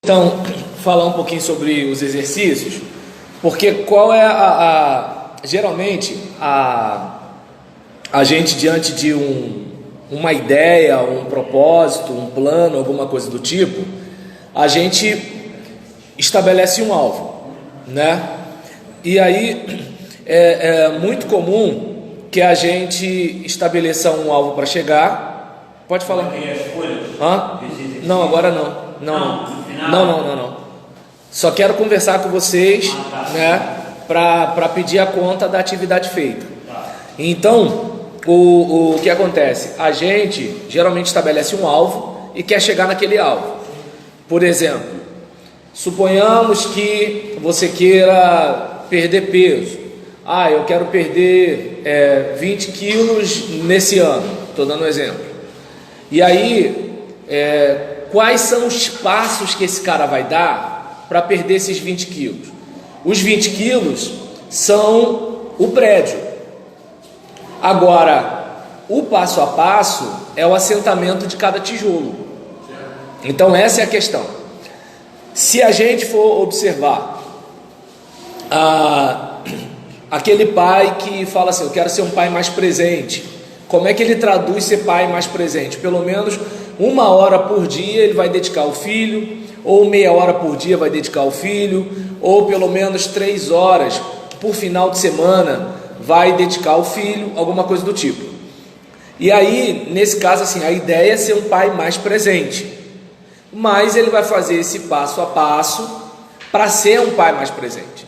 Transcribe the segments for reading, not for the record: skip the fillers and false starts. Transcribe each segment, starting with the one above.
Então, falar um pouquinho sobre os exercícios, porque qual é geralmente a gente diante de uma ideia, um propósito, um plano, alguma coisa do tipo, a gente estabelece um alvo, né? E aí é muito comum que a gente estabeleça um alvo para chegar. Pode falar. Hã? Não, agora não. Não. Só quero conversar com vocês, né, para pedir a conta da atividade feita. Então, o que acontece? A gente geralmente estabelece um alvo e quer chegar naquele alvo. Por exemplo, suponhamos que você queira perder peso. Eu quero perder 20 quilos nesse ano. Estou dando um exemplo. E aí, quais são os passos que esse cara vai dar para perder esses 20 quilos? Os 20 quilos são o prédio. Agora, o passo a passo é o assentamento de cada tijolo. Então essa é a questão. Se a gente for observar aquele pai que fala assim, eu quero ser um pai mais presente, como é que ele traduz ser pai mais presente? Pelo menos 1 hora por dia ele vai dedicar ao filho, ou meia hora por dia vai dedicar ao filho, ou pelo menos 3 horas por final de semana vai dedicar ao filho, alguma coisa do tipo. E aí, nesse caso assim, a ideia é ser um pai mais presente, mas ele vai fazer esse passo a passo para ser um pai mais presente.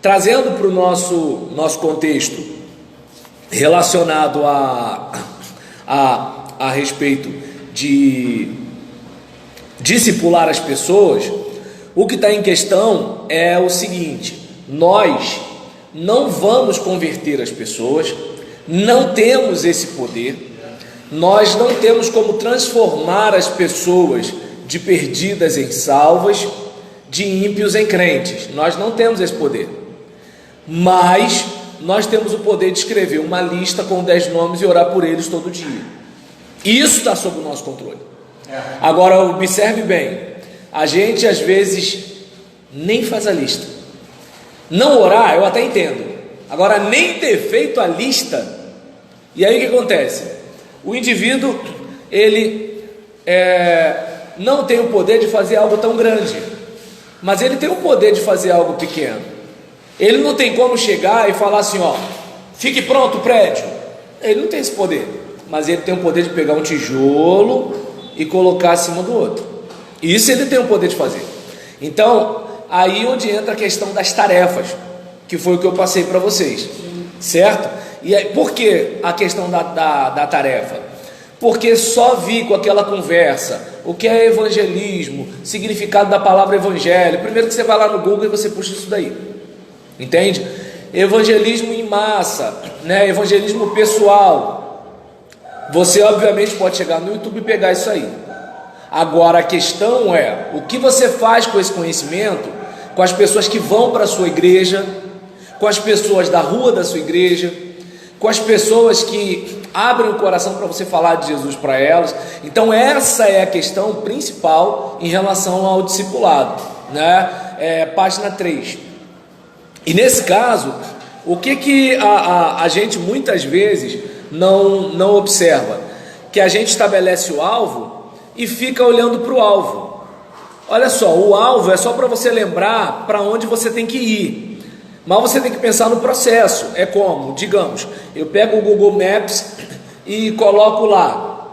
Trazendo para o nosso contexto relacionado a respeito de discipular as pessoas, o que está em questão é o seguinte: nós não vamos converter as pessoas, não temos esse poder, nós não temos como transformar as pessoas de perdidas em salvas, de ímpios em crentes. Nós não temos esse poder, mas nós temos o poder de escrever uma lista com 10 nomes e orar por eles todo dia. Isso está sob o nosso controle. Agora observe bem, a gente às vezes nem faz a lista. Não orar eu até entendo, agora nem ter feito a lista. E aí o que acontece? O indivíduo ele não tem o poder de fazer algo tão grande, mas ele tem o poder de fazer algo pequeno. Ele não tem como chegar e falar assim, fique pronto o prédio. Ele não tem esse poder, mas ele tem o poder de pegar um tijolo e colocar acima do outro. Isso ele tem o poder de fazer. Então, aí onde entra a questão das tarefas, que foi o que eu passei para vocês, certo? E aí, por que a questão da tarefa? Porque só vi com aquela conversa o que é evangelismo, significado da palavra evangelho. Primeiro que você vai lá no Google e você puxa isso daí, entende? Evangelismo em massa, né? Evangelismo pessoal. Você obviamente pode chegar no YouTube e pegar isso aí. Agora a questão é, o que você faz com esse conhecimento, com as pessoas que vão para a sua igreja, com as pessoas da rua da sua igreja, com as pessoas que abrem o coração para você falar de Jesus para elas. Então essa é a questão principal em relação ao discipulado, né? Página 3. E nesse caso, o que a gente muitas vezes não observa? Que a gente estabelece o alvo e fica olhando para o alvo. Olha só, o alvo é só para você lembrar para onde você tem que ir, mas você tem que pensar no processo. É como, digamos, eu pego o Google Maps e coloco lá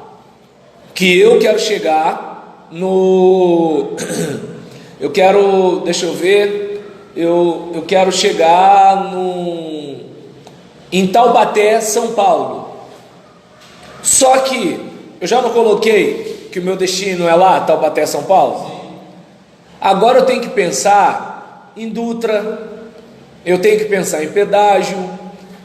que eu quero chegar eu quero, deixa eu ver, eu quero chegar em Taubaté, São Paulo. Só que eu já não coloquei que o meu destino é lá, Taubaté, São Paulo? Agora eu tenho que pensar em Dutra, eu tenho que pensar em pedágio,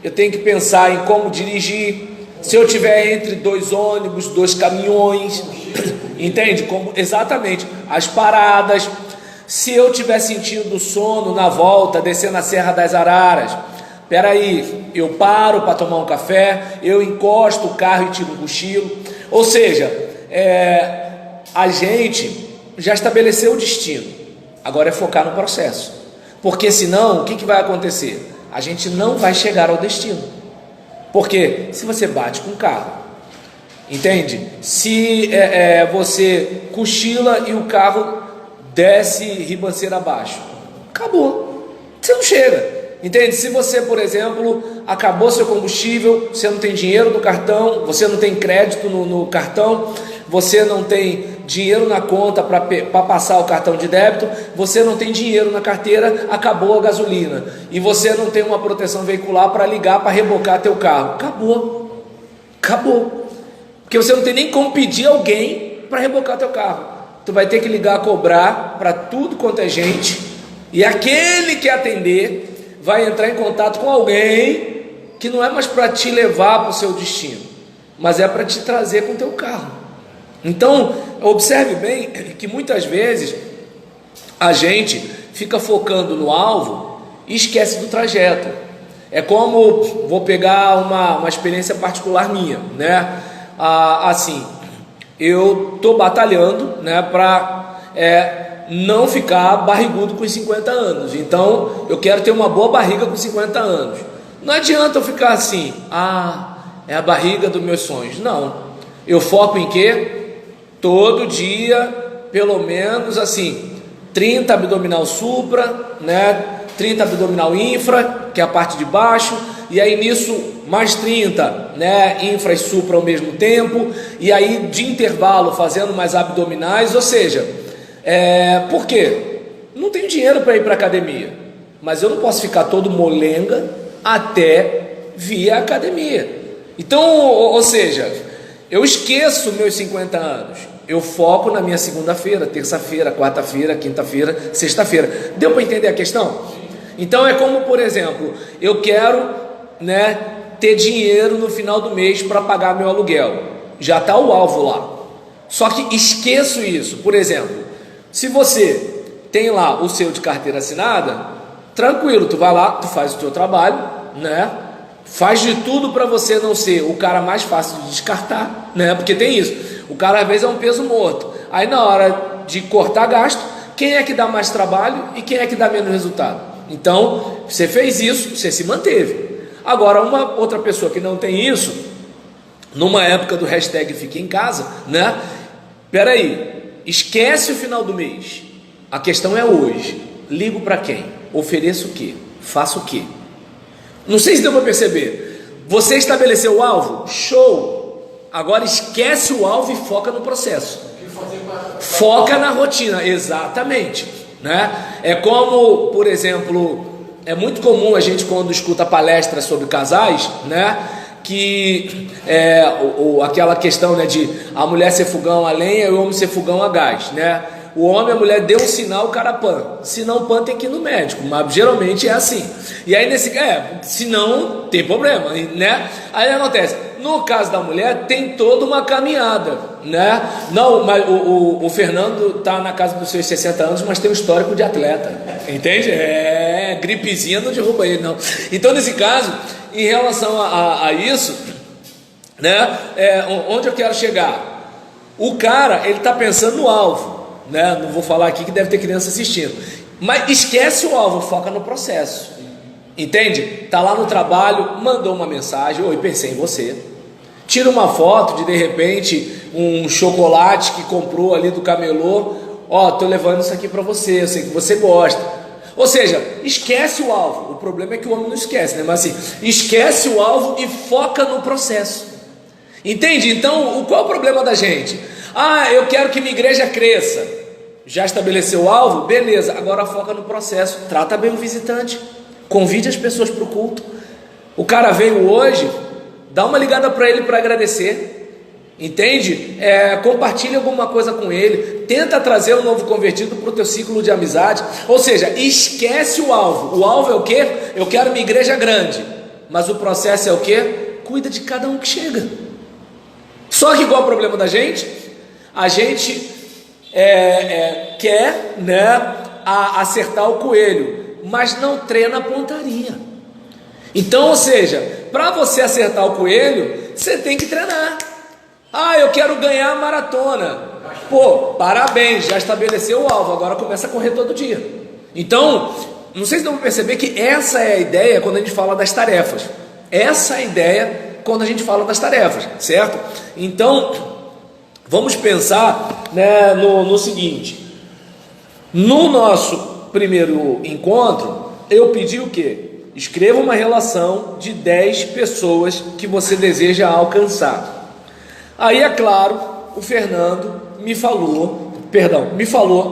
eu tenho que pensar em como dirigir, se eu tiver entre 2 ônibus, 2 caminhões, entende? Exatamente, as paradas. Se eu tiver sentindo sono na volta, descendo a Serra das Araras, peraí, eu paro para tomar um café, eu encosto o carro e tiro um cochilo. Ou seja, a gente já estabeleceu o destino, agora é focar no processo, porque senão o que vai acontecer? A gente não vai chegar ao destino, porque se você bate com o carro, entende? Se você cochila e o carro desce ribanceira abaixo, acabou, você não chega. Entende? Se você, por exemplo, acabou seu combustível, você não tem dinheiro no cartão, você não tem crédito no cartão, você não tem dinheiro na conta para passar o cartão de débito, você não tem dinheiro na carteira, acabou a gasolina, e você não tem uma proteção veicular para ligar, para rebocar teu carro, acabou, porque você não tem nem como pedir alguém para rebocar teu carro, tu vai ter que ligar a cobrar para tudo quanto é gente, e aquele que atender vai entrar em contato com alguém que não é mais para te levar para o seu destino, mas é para te trazer com o teu carro. Então, observe bem que muitas vezes a gente fica focando no alvo e esquece do trajeto. É como, vou pegar uma experiência particular minha, né? Assim, eu estou batalhando, né, para não ficar barrigudo com 50 anos. Então eu quero ter uma boa barriga com 50 anos. Não adianta eu ficar assim, é a barriga dos meus sonhos. Não, eu foco em quê? Todo dia, pelo menos assim, 30 abdominal supra, né? 30 abdominal infra, que é a parte de baixo, e aí nisso mais 30, né, infra e supra ao mesmo tempo, e aí de intervalo fazendo mais abdominais. Ou seja, por quê? Não tenho dinheiro para ir para academia, mas eu não posso ficar todo molenga até vir à academia. Então, ou seja, eu esqueço meus 50 anos, eu foco na minha segunda-feira, terça-feira, quarta-feira, quinta-feira, sexta-feira. Deu para entender a questão? Então é como, por exemplo, eu quero, né, ter dinheiro no final do mês para pagar meu aluguel, já está o alvo lá, só que esqueço isso. Por exemplo, se você tem lá o seu de carteira assinada, tranquilo, tu vai lá, tu faz o teu trabalho, né? Faz de tudo para você não ser o cara mais fácil de descartar, né? Porque tem isso, o cara às vezes é um peso morto, aí na hora de cortar gasto, quem é que dá mais trabalho e quem é que dá menos resultado? Então, você fez isso, você se manteve. Agora, uma outra pessoa que não tem isso, numa época do hashtag fique em casa, né? Peraí, esquece o final do mês, a questão é hoje. Ligo para quem? Ofereço o quê? Faço o quê? Não sei se deu para perceber. Você estabeleceu o alvo? Show! Agora esquece o alvo e foca no processo. Foca na rotina, exatamente, né? É como, por exemplo, é muito comum a gente, quando escuta palestras sobre casais, né, que aquela questão, né, de a mulher ser fogão a lenha e o homem ser fogão a gás, né? O homem, a mulher deu um sinal, o cara pan. Se não pan, tem que ir no médico, mas geralmente é assim. E aí se não, tem problema, né? Aí acontece, no caso da mulher, tem toda uma caminhada, né? Não, mas o Fernando está na casa dos seus 60 anos, mas tem um histórico de atleta, entende? Gripezinha não derruba ele, não. Então, nesse caso, em relação a isso, né? Onde eu quero chegar? O cara, ele está pensando no alvo, né? Não vou falar aqui que deve ter criança assistindo, mas esquece o alvo, foca no processo, entende? Tá lá no trabalho, mandou uma mensagem, oi, pensei em você. Tira uma foto de repente um chocolate que comprou ali do camelô, tô levando isso aqui para você, eu sei que você gosta. Ou seja, esquece o alvo. O problema é que o homem não esquece, né? Mas assim, esquece o alvo e foca no processo, entende? Então, qual é o problema da gente? Eu quero que minha igreja cresça. Já estabeleceu o alvo? Beleza, agora foca no processo. Trata bem o visitante, convide as pessoas para o culto. O cara veio hoje, dá uma ligada para ele para agradecer, entende? Compartilha alguma coisa com ele, tenta trazer um novo convertido para o teu ciclo de amizade. Ou seja, esquece o alvo. O alvo é o quê? Eu quero minha igreja grande, mas o processo é o quê? Cuida de cada um que chega. Só que qual é o problema da gente? A gente quer, né, acertar o coelho, mas não treina a pontaria. Então, ou seja, para você acertar o coelho, você tem que treinar. Eu quero ganhar a maratona. Pô, parabéns, já estabeleceu o alvo, agora começa a correr todo dia. Então, não sei se dão para perceber que essa é a ideia quando a gente fala das tarefas. Essa é a ideia quando a gente fala das tarefas, certo? Então, vamos pensar, né, no seguinte. No nosso primeiro encontro, eu pedi o quê? Escreva uma relação de 10 pessoas que você deseja alcançar. Aí, é claro, o Fernando me falou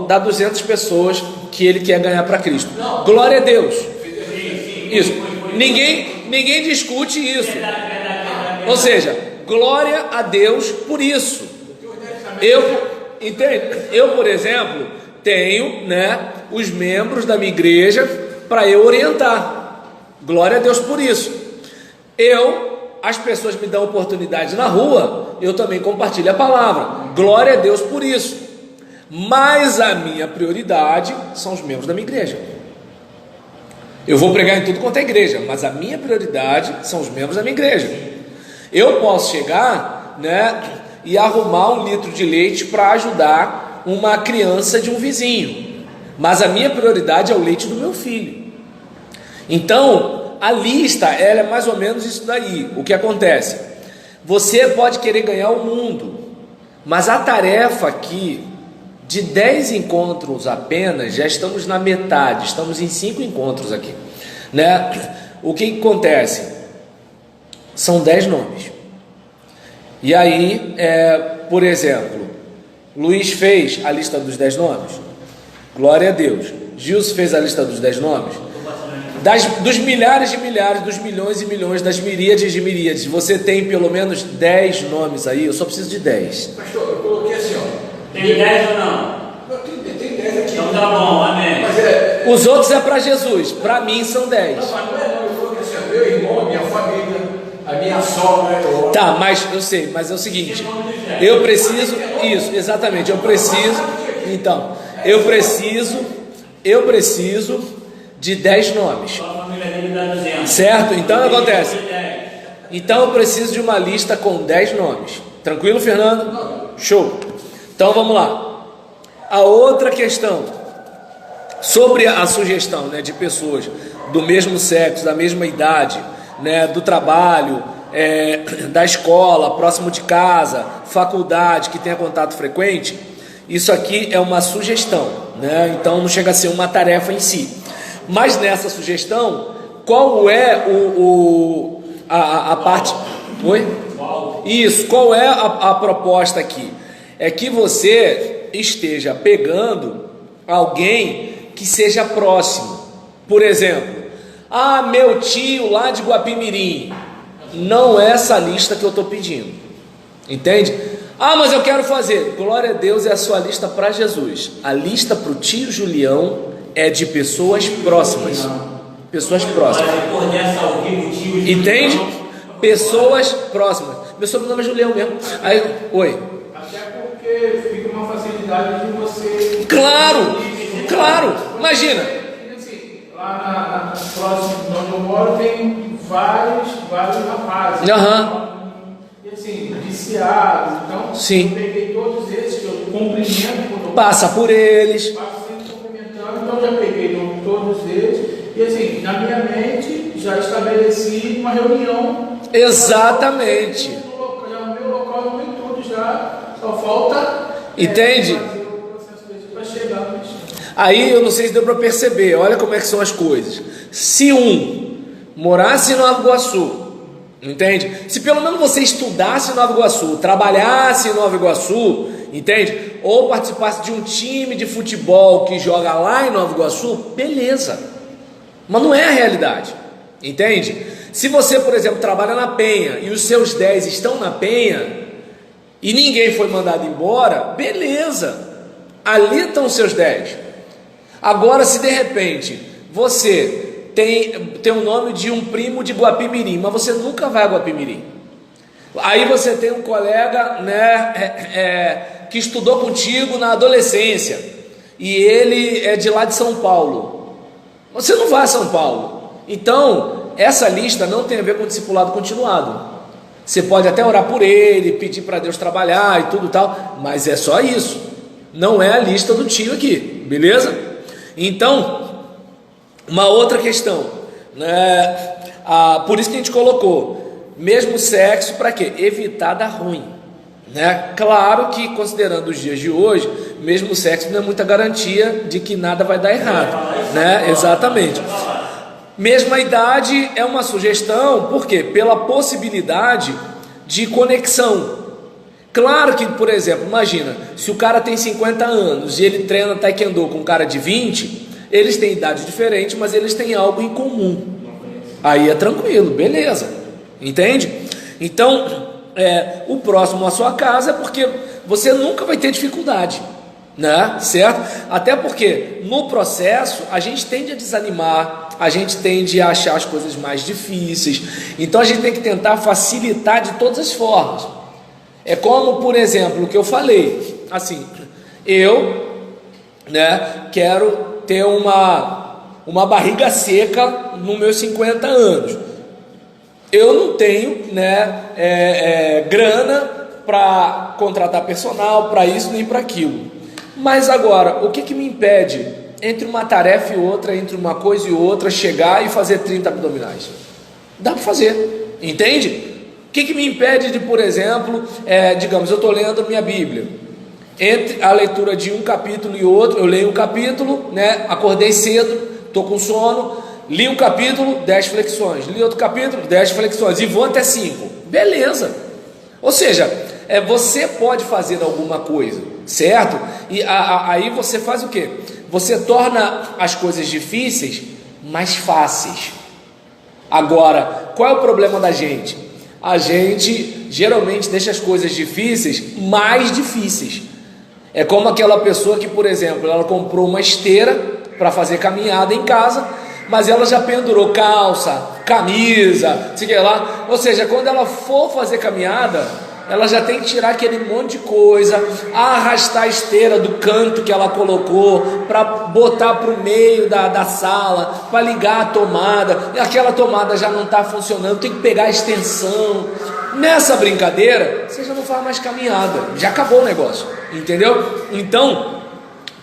das 200 pessoas que ele quer ganhar para Cristo. Glória a Deus. Isso. Ninguém discute isso. Ou seja, glória a Deus por isso. Eu, por exemplo, tenho, né, os membros da minha igreja para eu orientar. Glória a Deus por isso. As pessoas me dão oportunidade na rua, eu também compartilho a palavra. Glória a Deus por isso. Mas a minha prioridade são os membros da minha igreja. Eu vou pregar em tudo quanto é igreja, mas a minha prioridade são os membros da minha igreja. Eu posso chegar, né, e arrumar 1 litro de leite para ajudar uma criança de um vizinho, mas a minha prioridade é o leite do meu filho. Então, a lista, ela é mais ou menos isso daí. O que acontece? Você pode querer ganhar o mundo, mas a tarefa aqui, de 10 encontros apenas, já estamos na metade, estamos em 5 encontros aqui, né? O que acontece? São 10 nomes. E aí, por exemplo, Luiz fez a lista dos 10 nomes. Glória a Deus. Gilson fez a lista dos 10 nomes. Dos milhares de milhares, dos milhões e milhões, das miríades de miríades, você tem pelo menos 10 nomes aí. Eu só preciso de 10. Pastor, eu coloquei assim, ó. Tem 10 ou não? Tem 10 aqui. Então tá bom, amém. Os outros é para Jesus, para mim são 10. Não, mas não é não, eu coloquei assim, ó, meu irmão, a minha família, a minha sogra. Tá, mas eu sei, mas é o seguinte, eu preciso, isso, exatamente, eu preciso de 10 nomes, certo? Então o que acontece? Então eu preciso de uma lista com 10 nomes. Tranquilo, Fernando? Show. Então vamos lá. A outra questão sobre a sugestão, né, de pessoas do mesmo sexo, da mesma idade, né, do trabalho, da escola, próximo de casa, faculdade, que tenha contato frequente. Isso aqui é uma sugestão, né? Então não chega a ser uma tarefa em si. Mas nessa sugestão, qual é a parte... Oi? Isso, qual é a proposta aqui? É que você esteja pegando alguém que seja próximo. Por exemplo, meu tio lá de Guapimirim. Não é essa lista que eu estou pedindo. Entende? Mas eu quero fazer. Glória a Deus, é a sua lista para Jesus. A lista para o tio Julião é de pessoas próximas. Pessoas próximas. Entende? Pessoas próximas. Meu sobrenome é Julião mesmo. Aí, oi. Até porque fica uma facilidade de você. Claro. Imagina. Assim, lá próximo de onde eu moro tem vários rapazes. E assim, viciados. Então, sim. Eu peguei todos esses que eu cumprimento. Passa por eles. Passo sempre cumprimentando. Então já peguei todos eles. E assim, na minha mente, já estabeleci uma reunião. Exatamente. Já no meu local, no meio tudo já. Só falta. Entende? Fazer o processo para chegar no destino. Aí eu não sei se deu para perceber. Olha como é que são as coisas. Se morasse em Nova Iguaçu, entende? Se pelo menos você estudasse em Nova Iguaçu, trabalhasse em Nova Iguaçu, entende? Ou participasse de um time de futebol que joga lá em Nova Iguaçu, beleza. Mas não é a realidade, entende? Se você, por exemplo, trabalha na Penha e os seus 10 estão na Penha e ninguém foi mandado embora, beleza. Ali estão os seus 10. Agora, se de repente você tem o nome de um primo de Guapimirim, mas você nunca vai a Guapimirim. Aí você tem um colega, né, que estudou contigo na adolescência e ele é de lá de São Paulo. Você não vai a São Paulo. Então, essa lista não tem a ver com discipulado continuado. Você pode até orar por ele, pedir para Deus trabalhar e tudo tal, mas é só isso. Não é a lista do tio aqui, beleza? Então, uma outra questão, né? Por isso que a gente colocou mesmo sexo, para quê? Evitar dar ruim, né? Claro que, considerando os dias de hoje, mesmo sexo não é muita garantia de que nada vai dar errado, né? Exatamente. Mesma idade é uma sugestão, por quê? Pela possibilidade de conexão. Claro que, por exemplo, imagina, se o cara tem 50 anos e ele treina taekwondo com um cara de 20, eles têm idade diferente, mas eles têm algo em comum. Aí é tranquilo, beleza, entende? Então, o próximo à sua casa é porque você nunca vai ter dificuldade, né? Certo? Até porque no processo a gente tende a desanimar, a gente tende a achar as coisas mais difíceis, então a gente tem que tentar facilitar de todas as formas. É como, por exemplo, o que eu falei, assim, eu, né, quero ter uma barriga seca nos meus 50 anos. Eu não tenho, né, grana para contratar personal, para isso nem para aquilo. Mas agora, o que me impede, entre uma tarefa e outra, entre uma coisa e outra, chegar e fazer 30 abdominais? Dá para fazer, entende? O que me impede de, por exemplo, digamos, eu estou lendo minha Bíblia, entre a leitura de um capítulo e outro, eu leio um capítulo, né, acordei cedo, estou com sono, li um capítulo, 10 flexões, li outro capítulo, 10 flexões, e vou até 5, beleza. Ou seja, você pode fazer alguma coisa, certo? E aí você faz o quê? Você torna as coisas difíceis mais fáceis. Agora, qual é o problema da gente? A gente geralmente deixa as coisas difíceis mais difíceis. É como aquela pessoa que, por exemplo, ela comprou uma esteira para fazer caminhada em casa, mas ela já pendurou calça, camisa, sei lá. Ou seja, quando ela for fazer caminhada, ela já tem que tirar aquele monte de coisa, arrastar a esteira do canto que ela colocou, para botar para o meio da sala, para ligar a tomada, e aquela tomada já não está funcionando, tem que pegar a extensão. Nessa brincadeira, você já não faz mais caminhada, já acabou o negócio, entendeu? Então,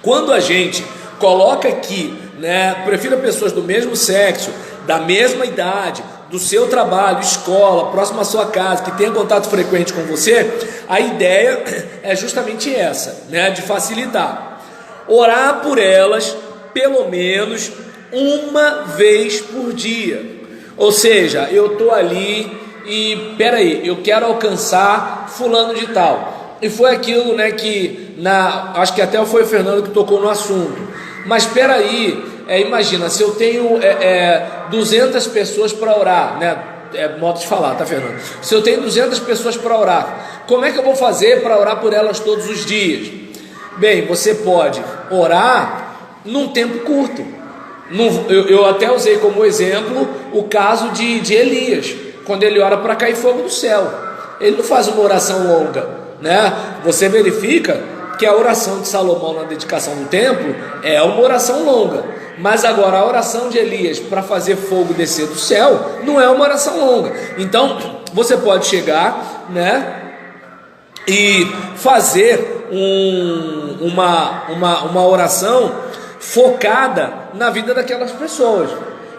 quando a gente coloca aqui, né, prefira pessoas do mesmo sexo, da mesma idade, do seu trabalho, escola, próximo à sua casa, que tenha contato frequente com você, a ideia é justamente essa, né, de facilitar. Orar por elas pelo menos uma vez por dia. Ou seja, eu estou ali e, peraí, eu quero alcançar fulano de tal. E foi aquilo, né, que, acho que até foi o Fernando que tocou no assunto. Mas peraí, imagina, se eu tenho 200 pessoas para orar, né? Modo de falar, tá, Fernando? Se eu tenho 200 pessoas para orar, como é que eu vou fazer para orar por elas todos os dias? Bem, você pode orar num tempo curto. Eu até usei como exemplo o caso de Elias, quando ele ora para cair fogo do céu. Ele não faz uma oração longa, né? Você verifica que a oração de Salomão na dedicação do templo é uma oração longa, mas agora a oração de Elias para fazer fogo descer do céu não é uma oração longa. Então você pode chegar, né, e fazer uma oração focada na vida daquelas pessoas.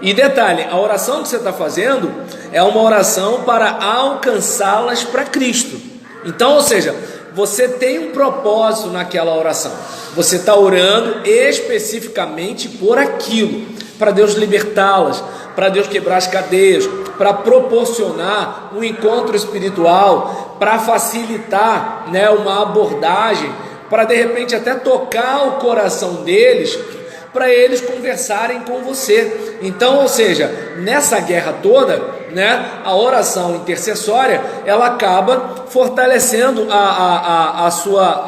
E detalhe, a oração que você está fazendo é uma oração para alcançá-las para Cristo. Então, ou seja, você tem um propósito naquela oração. Você está orando especificamente por aquilo, para Deus libertá-las, para Deus quebrar as cadeias, para proporcionar um encontro espiritual, para facilitar, né, uma abordagem, para de repente até tocar o coração deles, para eles conversarem com você. Então, ou seja, nessa guerra toda, né, a oração intercessória, ela acaba fortalecendo a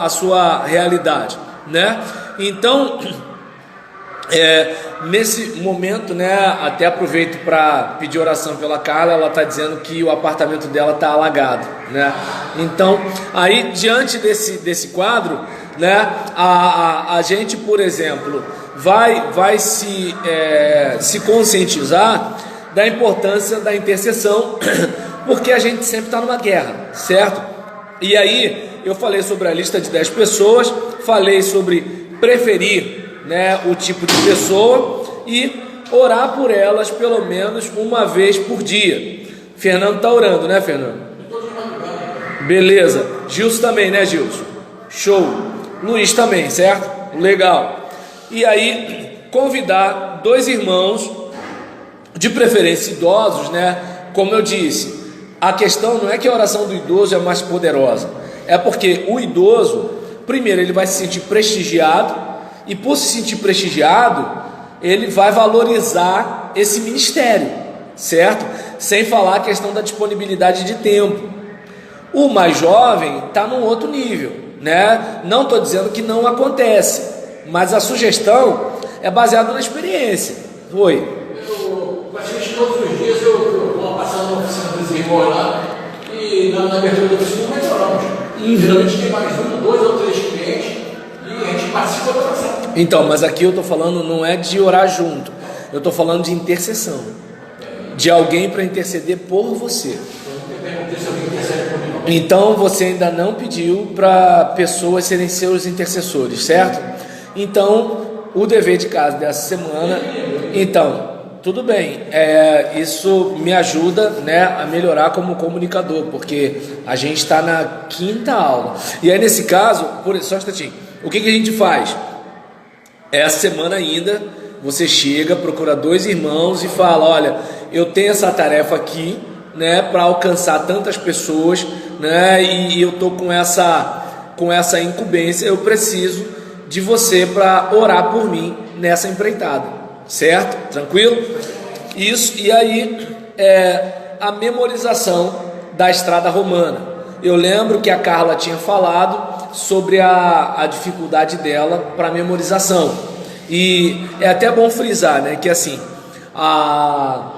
sua realidade, né? Então, nesse momento, né, até aproveito para pedir oração pela Carla. Ela está dizendo que o apartamento dela está alagado, né? Então, aí diante desse quadro, né, a gente, por exemplo, vai se conscientizar da importância da intercessão, porque a gente sempre está numa guerra, certo? E aí eu falei sobre a lista de 10 pessoas, falei sobre preferir, né, o tipo de pessoa e orar por elas pelo menos uma vez por dia. Fernando está orando, né, Fernando? Beleza. Gilson também, né, Gilson? Show. Luiz também, certo? Legal. E aí, convidar 2 irmãos, de preferência idosos, né? Como eu disse, a questão não é que a oração do idoso é mais poderosa, é porque o idoso, primeiro, ele vai se sentir prestigiado, e por se sentir prestigiado, ele vai valorizar esse ministério, certo? Sem falar a questão da disponibilidade de tempo. O mais jovem está num outro nível, né? Não estou dizendo que não acontece, mas a sugestão é baseada na experiência. Oi. Eu praticamente todos os dias eu vou passando na oficina dos irmãos lá e na abertura da oficina nós oramos. Geralmente tem mais 1, 2 ou 3 clientes e a gente participa da oração. Então, mas aqui eu estou falando não é de orar junto, eu estou falando de intercessão, de alguém para interceder por você. Então você ainda não pediu para pessoas serem seus intercessores, certo? Então o dever de casa dessa semana, então tudo bem, isso me ajuda, né, a melhorar como comunicador, porque a gente está na 5ª aula. E aí nesse caso, só um instantinho, o que a gente faz? Essa semana ainda você chega, procura 2 irmãos e fala: olha, eu tenho essa tarefa aqui, né, para alcançar tantas pessoas, né, e eu tô com essa incumbência, eu preciso de você para orar por mim nessa empreitada, certo? Tranquilo? Isso. E aí a memorização da estrada romana. Eu lembro que a Carla tinha falado sobre a dificuldade dela para memorização, e é até bom frisar, né, que assim, a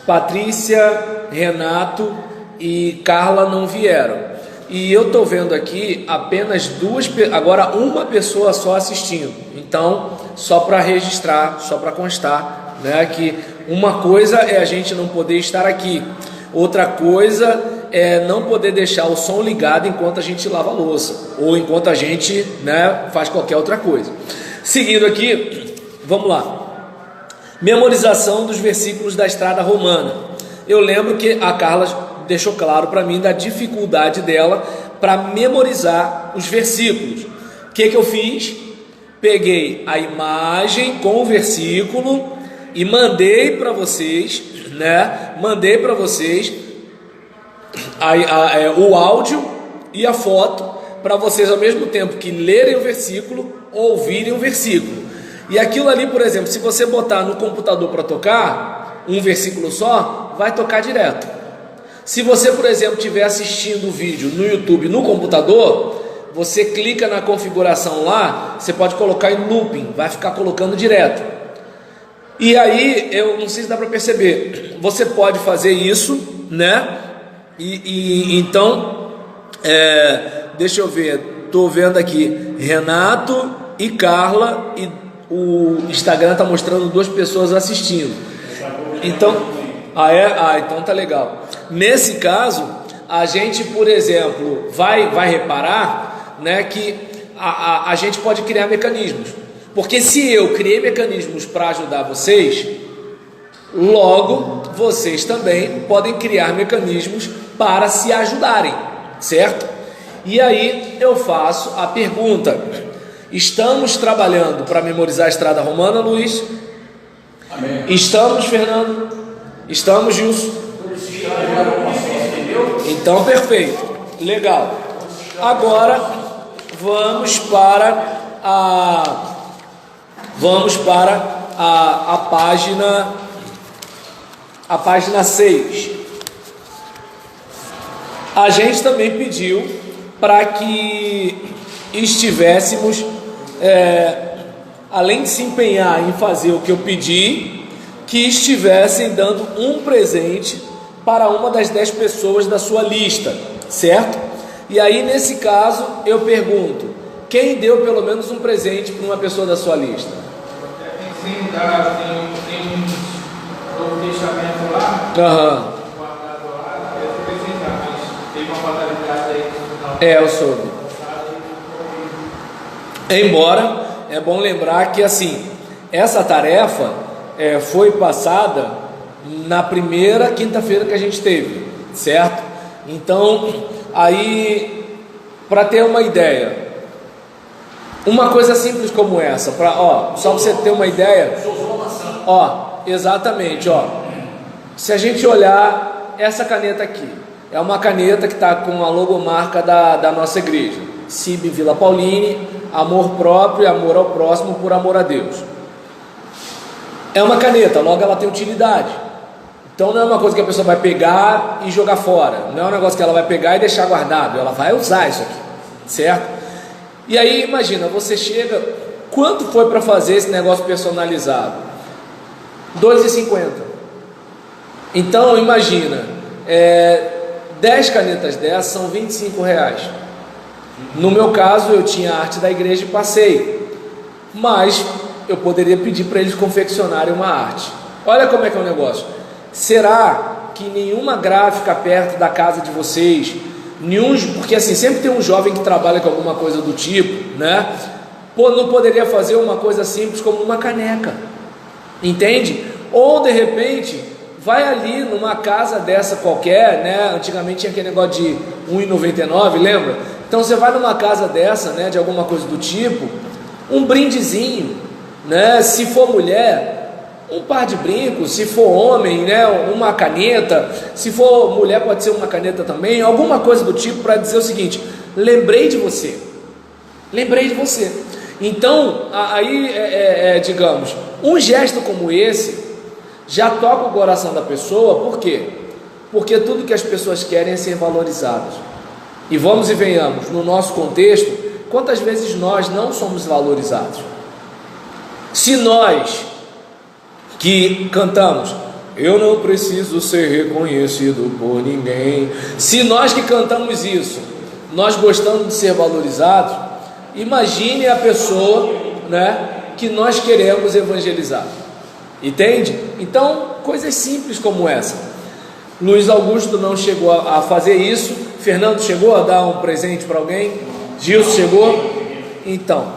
Patrícia, Renato e Carla não vieram, e eu estou vendo aqui apenas 2, agora uma pessoa só assistindo. Então, só para registrar, só para constar, né, que uma coisa é a gente não poder estar aqui, outra coisa é não poder deixar o som ligado enquanto a gente lava a louça, ou enquanto a gente, né, faz qualquer outra coisa. Seguindo aqui, vamos lá. Memorização dos versículos da estrada romana. Eu lembro que a Carla deixou claro para mim da dificuldade dela para memorizar os versículos. O que eu fiz? Peguei a imagem com o versículo e mandei para vocês, né? Mandei para vocês o áudio e a foto, para vocês ao mesmo tempo que lerem o versículo, ouvirem o versículo. E aquilo ali, por exemplo, se você botar no computador para tocar um versículo só, vai tocar direto. Se você, por exemplo, estiver assistindo o vídeo no YouTube, no computador, você clica na configuração lá, você pode colocar em looping, vai ficar colocando direto. E aí, eu não sei se dá para perceber, você pode fazer isso, né? Então, deixa eu ver, estou vendo aqui, Renato e Carla, e o Instagram está mostrando 2 pessoas assistindo. Então, então tá legal. Nesse caso, a gente, por exemplo, vai reparar, né, que a gente pode criar mecanismos. Porque se eu criei mecanismos para ajudar vocês, logo vocês também podem criar mecanismos para se ajudarem, certo? E aí eu faço a pergunta: estamos trabalhando para memorizar a estrada romana, Luiz? Amém. Estamos, Fernando? Estamos, Gilson? Então, perfeito. Legal. Agora vamos para a página 6. A gente também pediu para que estivéssemos, além de se empenhar em fazer o que eu pedi, que estivessem dando um presente para uma das 10 pessoas da sua lista, certo? E aí, nesse caso, eu pergunto: quem deu pelo menos um presente para uma pessoa da sua lista? Tem um Novo Testamento lá, Aham. guardado lá, Eu soube. Embora, é bom lembrar que assim, essa tarefa foi passada na primeira quinta-feira que a gente teve, certo? Então, aí, para ter uma ideia, uma coisa simples como essa, só para você ter uma ideia, exatamente, se a gente olhar essa caneta aqui, é uma caneta que está com a logomarca da nossa igreja, CIB Vila Pauline, amor próprio e amor ao próximo por amor a Deus. É uma caneta, logo ela tem utilidade. Então não é uma coisa que a pessoa vai pegar e jogar fora, não é um negócio que ela vai pegar e deixar guardado, ela vai usar isso aqui, certo? E aí imagina, você chega, quanto foi para fazer esse negócio personalizado? R$2,50. Então imagina, 10 canetas dessas são R$25. No meu caso eu tinha a arte da igreja e passei, mas eu poderia pedir para eles confeccionarem uma arte. Olha como é que é o negócio. Será que nenhuma gráfica perto da casa de vocês, porque assim, sempre tem um jovem que trabalha com alguma coisa do tipo, né? Não poderia fazer uma coisa simples como uma caneca, entende? Ou de repente, vai ali numa casa dessa qualquer, né? Antigamente tinha aquele negócio de R$1,99, lembra? Então você vai numa casa dessa, né? De alguma coisa do tipo, um brindezinho, né? Se for mulher, um par de brincos, se for homem, né, uma caneta, se for mulher pode ser uma caneta também, alguma coisa do tipo para dizer o seguinte: lembrei de você. Então aí digamos, um gesto como esse já toca o coração da pessoa. Por quê? Porque tudo que as pessoas querem é ser valorizadas. E vamos e venhamos, no nosso contexto, quantas vezes nós não somos valorizados? Se nós que cantamos, eu não preciso ser reconhecido por ninguém, se nós que cantamos isso, nós gostamos de ser valorizados, imagine a pessoa, né, que nós queremos evangelizar, entende? Então, coisas simples como essa. Luiz Augusto não chegou a fazer isso, Fernando chegou a dar um presente para alguém, Gilson chegou, então,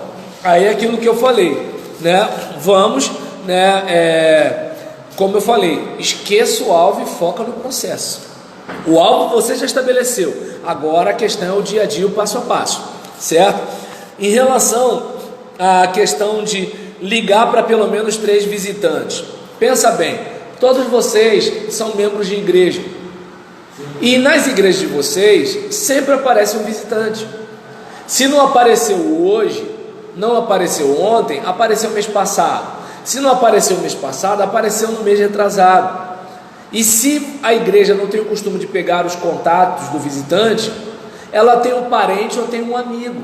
aí é aquilo que eu falei, né, vamos, né, como eu falei, esqueça o alvo e foca no processo. O alvo você já estabeleceu, agora a questão é o dia a dia, o passo a passo, certo? Em relação à questão de ligar para pelo menos 3 visitantes, pensa bem, todos vocês são membros de igreja, e nas igrejas de vocês sempre aparece um visitante. Se não apareceu hoje, não apareceu ontem, apareceu mês passado. Se não apareceu no mês passado, apareceu no mês retrasado. E se a igreja não tem o costume de pegar os contatos do visitante, ela tem um parente ou tem um amigo.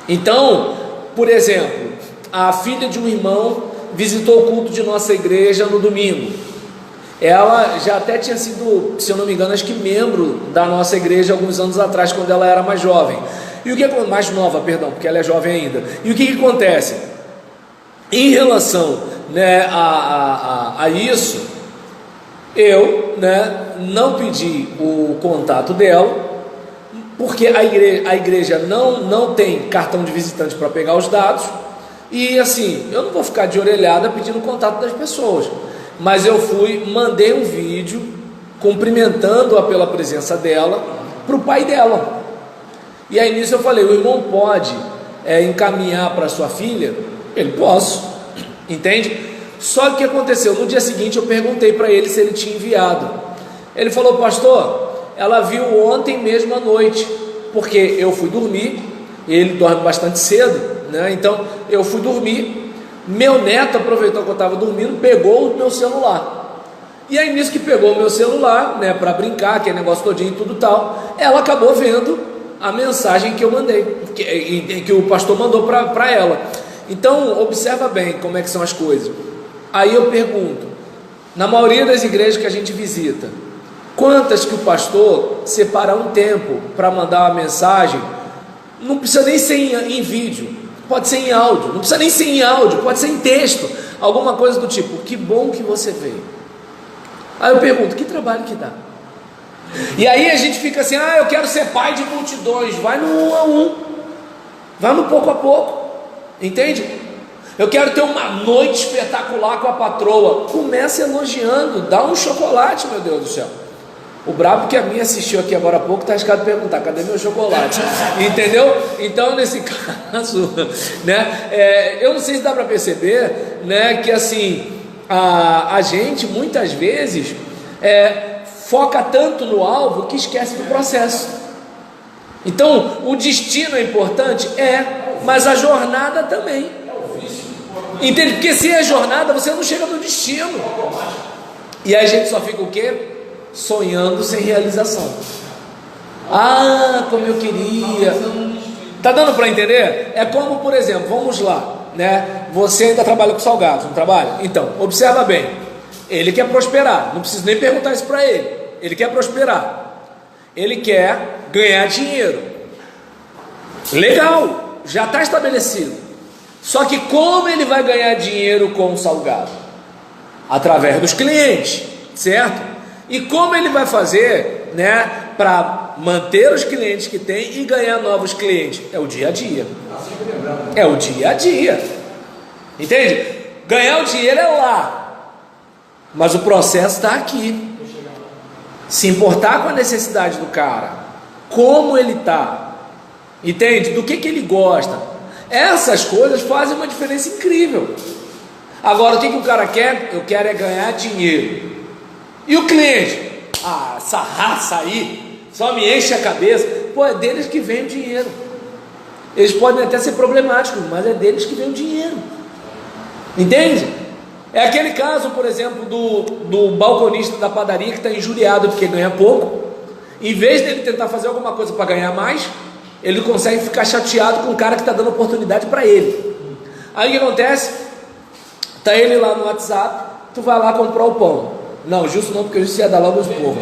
Então, por exemplo, a filha de um irmão visitou o culto de nossa igreja no domingo. Ela já até tinha sido, se eu não me engano, acho que membro da nossa igreja alguns anos atrás, quando ela era mais jovem. E o que é mais nova, perdão, porque ela é jovem ainda. E o que acontece? Em relação, né, a isso, eu, né, não pedi o contato dela, porque a igreja não tem cartão de visitante para pegar os dados, e assim, eu não vou ficar de orelhada pedindo o contato das pessoas, mas eu mandei um vídeo cumprimentando-a pela presença dela para o pai dela. E aí nisso eu falei: o irmão pode encaminhar para sua filha? Ele: posso, entende? Só que o que aconteceu? No dia seguinte eu perguntei para ele se ele tinha enviado. Ele falou: pastor, ela viu ontem mesmo à noite, porque eu fui dormir, ele dorme bastante cedo, né? Então eu fui dormir, meu neto aproveitou que eu estava dormindo, pegou o meu celular, e aí nisso que pegou o meu celular, né, para brincar, aquele negócio todinho e tudo tal, ela acabou vendo a mensagem que eu mandei, que o pastor mandou para ela. Então observa bem como é que são as coisas. Aí eu pergunto, na maioria das igrejas que a gente visita, quantas que o pastor separa um tempo para mandar uma mensagem? Não precisa nem ser em vídeo, pode ser em áudio, não precisa nem ser em áudio, pode ser em texto, alguma coisa do tipo: que bom que você veio. Aí eu pergunto: que trabalho que dá? E aí a gente fica assim, eu quero ser pai de multidões. Vai no 1 a 1, vai no pouco a pouco, entende? Eu quero ter uma noite espetacular com a patroa. Comece elogiando, dá um chocolate, meu Deus do céu. O brabo que a minha assistiu aqui agora há pouco está arriscado perguntar, cadê meu chocolate? Entendeu? Então nesse caso, né, eu não sei se dá para perceber, né, que assim, a gente muitas vezes foca tanto no alvo que esquece do processo. Então o destino é importante? Mas a jornada também. Entende? Porque se é jornada, você não chega no destino. E aí a gente só fica o quê? Sonhando sem realização. Como eu queria. Tá dando para entender? É como, por exemplo, vamos lá, né? Você ainda trabalha com salgados, não trabalha? Então, observa bem. Ele quer prosperar. Não preciso nem perguntar isso para ele. Ele quer prosperar. Ele quer ganhar dinheiro. Legal, já está estabelecido. Só que como ele vai ganhar dinheiro com o salgado? Através dos clientes, certo? E como ele vai fazer, né, para manter os clientes que tem e ganhar novos clientes? É o dia a dia. É o dia a dia. Entende? Ganhar o dinheiro é lá, mas o processo está aqui. Se importar com a necessidade do cara, como ele está, entende? Do que ele gosta. Essas coisas fazem uma diferença incrível. Agora, o que o cara quer? Eu quero é ganhar dinheiro. E o cliente? Essa raça aí só me enche a cabeça. É deles que vem o dinheiro. Eles podem até ser problemáticos, mas é deles que vem o dinheiro. Entende? É aquele caso, por exemplo, do balconista da padaria que está injuriado porque ganha pouco. Em vez dele tentar fazer alguma coisa para ganhar mais, ele consegue ficar chateado com o cara que está dando oportunidade para ele. Aí o que acontece? Está ele lá no WhatsApp, tu vai lá comprar o pão. Não, justo não, porque o justo ia dar logo os povos.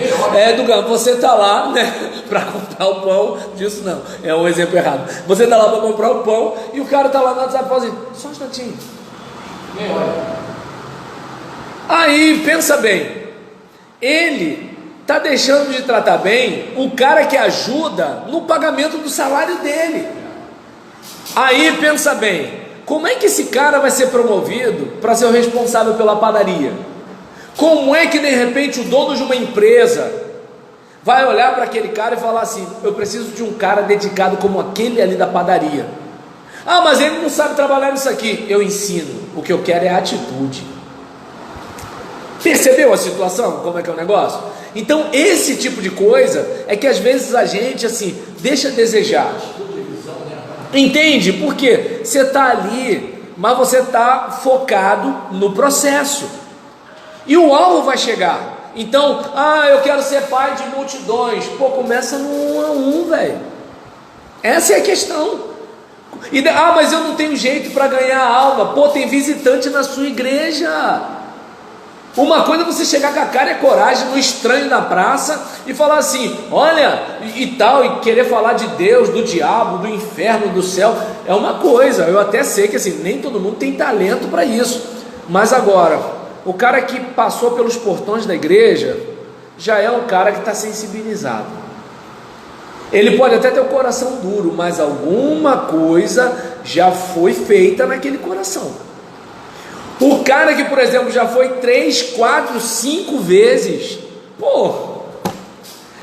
Dugão, você está lá, né, para comprar o pão. Justo não, é um exemplo errado. Você está lá para comprar o pão e o cara está lá no WhatsApp e fala assim, só um instantinho. Nem olha. Aí, pensa bem, ele está deixando de tratar bem o cara que ajuda no pagamento do salário dele. Aí, pensa bem, como é que esse cara vai ser promovido para ser o responsável pela padaria? Como é que de repente o dono de uma empresa vai olhar para aquele cara e falar assim, eu preciso de um cara dedicado como aquele ali da padaria. Mas ele não sabe trabalhar nisso aqui. Eu ensino, o que eu quero é atitude. Percebeu a situação? Como é que é o negócio? Então esse tipo de coisa é que às vezes a gente assim, deixa a desejar. Entende? Porque você está ali, mas você está focado no processo. E o alvo vai chegar. Então, eu quero ser pai de multidões. Começa no 1 a 1, velho. Essa é a questão. Mas eu não tenho jeito para ganhar alma. Tem visitante na sua igreja. Uma coisa é você chegar com a cara e a coragem no estranho da praça e falar assim, olha, e tal, e querer falar de Deus, do diabo, do inferno, do céu. É uma coisa, eu até sei que assim, nem todo mundo tem talento para isso. Mas agora, o cara que passou pelos portões da igreja já é um cara que está sensibilizado. Ele pode até ter o coração duro, mas alguma coisa já foi feita naquele coração. O cara que, por exemplo, já foi 3, 4, 5 vezes,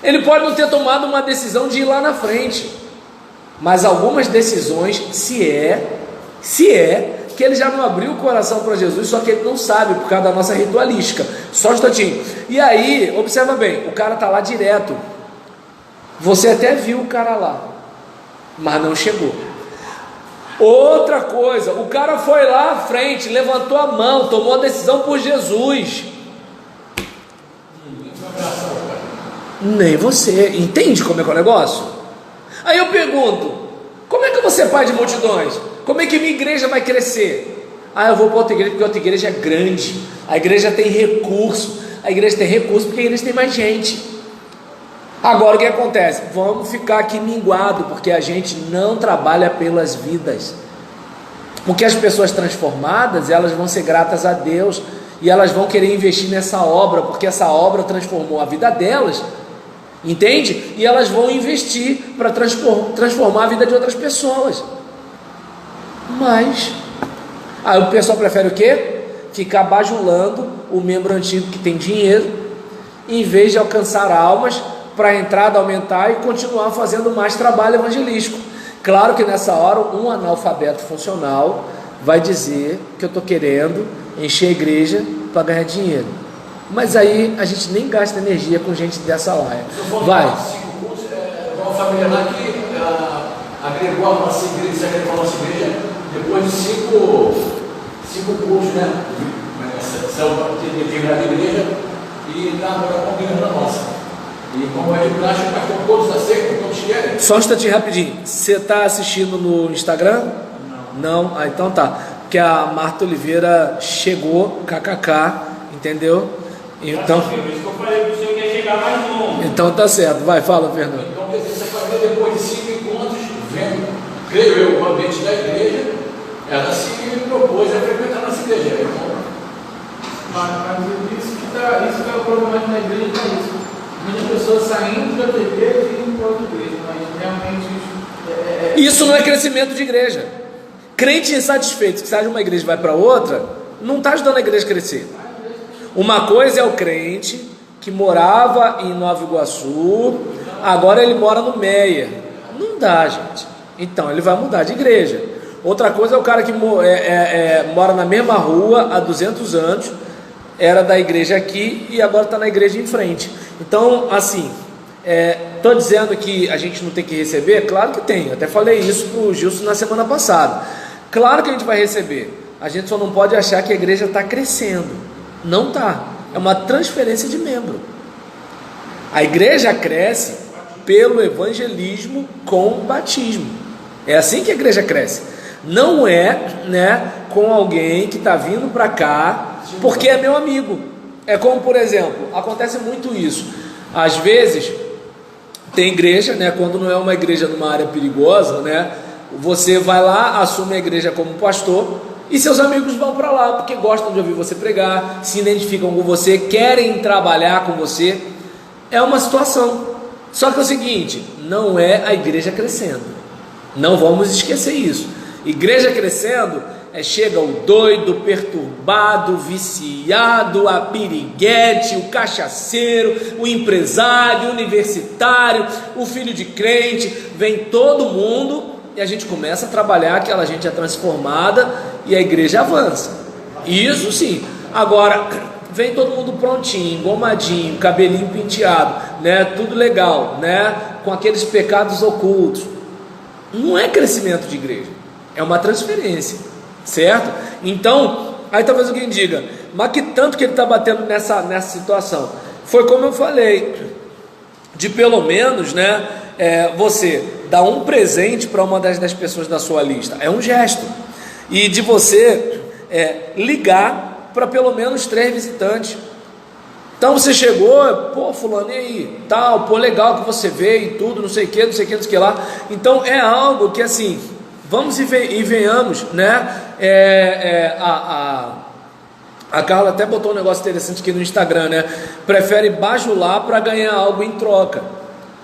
ele pode não ter tomado uma decisão de ir lá na frente, mas algumas decisões, se é que ele já não abriu o coração para Jesus, só que ele não sabe, por causa da nossa ritualística. Só um instantinho. E aí, observa bem, o cara está lá direto. Você até viu o cara lá, mas não chegou. Outra coisa, o cara foi lá à frente, levantou a mão, tomou a decisão por Jesus. Nem você. Entende como é que é o negócio? Aí eu pergunto, como é que eu vou ser pai de multidões? Como é que minha igreja vai crescer? Eu vou para outra igreja porque a outra igreja é grande. A igreja tem recurso. A igreja tem recurso porque a igreja tem mais gente. Agora o que acontece? Vamos ficar aqui minguado, porque a gente não trabalha pelas vidas. Porque as pessoas transformadas, elas vão ser gratas a Deus e elas vão querer investir nessa obra, porque essa obra transformou a vida delas entende? E elas vão investir para transformar a vida de outras pessoas. Mas aí o pessoal prefere o quê? Ficar bajulando o membro antigo que tem dinheiro, em vez de alcançar almas para a entrada aumentar e continuar fazendo mais trabalho evangelístico. Claro que nessa hora um analfabeto funcional vai dizer que eu estou querendo encher a igreja para ganhar dinheiro, mas aí a gente nem gasta energia com gente dessa laia. Vai. 5 cursos, uma família lá que agregou a nossa igreja, depois de 5 cursos, né? Saiu de determinada igreja e está agora combinando a nossa. E como é de prática, todos aceitam, todos querem. Só um instantinho rapidinho. Você está assistindo no Instagram? Não. Ah, então tá. Porque a Marta Oliveira chegou, kkk, entendeu? Então, por isso que eu falei para você que ia chegar mais longe. então tá certo. Vai, fala, Fernando. Então, quer dizer, essa família, depois de 5 encontros, vem, creio eu, o ambiente da igreja, ela se propôs a frequentar a nossa igreja. Então, mas isso que é o problema na igreja, é isso. Muitas pessoas saindo da igreja e indo para outra igreja, mas realmente Isso não é crescimento de igreja. Crente insatisfeito que sai de uma igreja e vai para outra, não está ajudando a igreja a crescer. Uma coisa é o crente que morava em Nova Iguaçu, agora ele mora no Meia. Não dá, gente. Então ele vai mudar de igreja. Outra coisa é o cara que mora na mesma rua há 200 anos, era da igreja aqui e agora está na igreja em frente. Então, assim, estou dizendo que a gente não tem que receber? Claro que tem. Eu até falei isso para o Gilson na semana passada. Claro que a gente vai receber. A gente só não pode achar que a igreja está crescendo. Não está. É uma transferência de membro. A igreja cresce pelo evangelismo com batismo. É assim que a igreja cresce. Não é, né, com alguém que está vindo para cá porque é meu amigo. É como, por exemplo, acontece muito isso. Às vezes tem igreja, né, quando não é uma igreja numa área perigosa, né, você vai lá, assume a igreja como pastor e seus amigos vão para lá porque gostam de ouvir você pregar, se identificam com você, querem trabalhar com você. É uma situação. Só que é o seguinte, não é a igreja crescendo. Não vamos esquecer isso. Igreja crescendo chega o doido, perturbado, o viciado, a piriguete, o cachaceiro, o empresário, o universitário, o filho de crente, vem todo mundo e a gente começa a trabalhar, aquela gente é transformada e a igreja avança. Isso sim. Agora, vem todo mundo prontinho, engomadinho, cabelinho penteado, né? Tudo legal, né? Com aqueles pecados ocultos. Não é crescimento de igreja, é uma transferência. Certo? Então, aí talvez alguém diga, mas que tanto que ele está batendo nessa situação? Foi como eu falei, de pelo menos, né, você dar um presente para uma das pessoas da sua lista, é um gesto, e de você ligar para pelo menos 3 visitantes. Então você chegou, pô, fulano, e aí, tal, pô, legal que você veio e tudo, não sei o que, não sei o que, não sei o que lá. Então é algo que assim, vamos e venhamos, né? A Carla até botou um negócio interessante aqui no Instagram, né? Prefere bajular para ganhar algo em troca.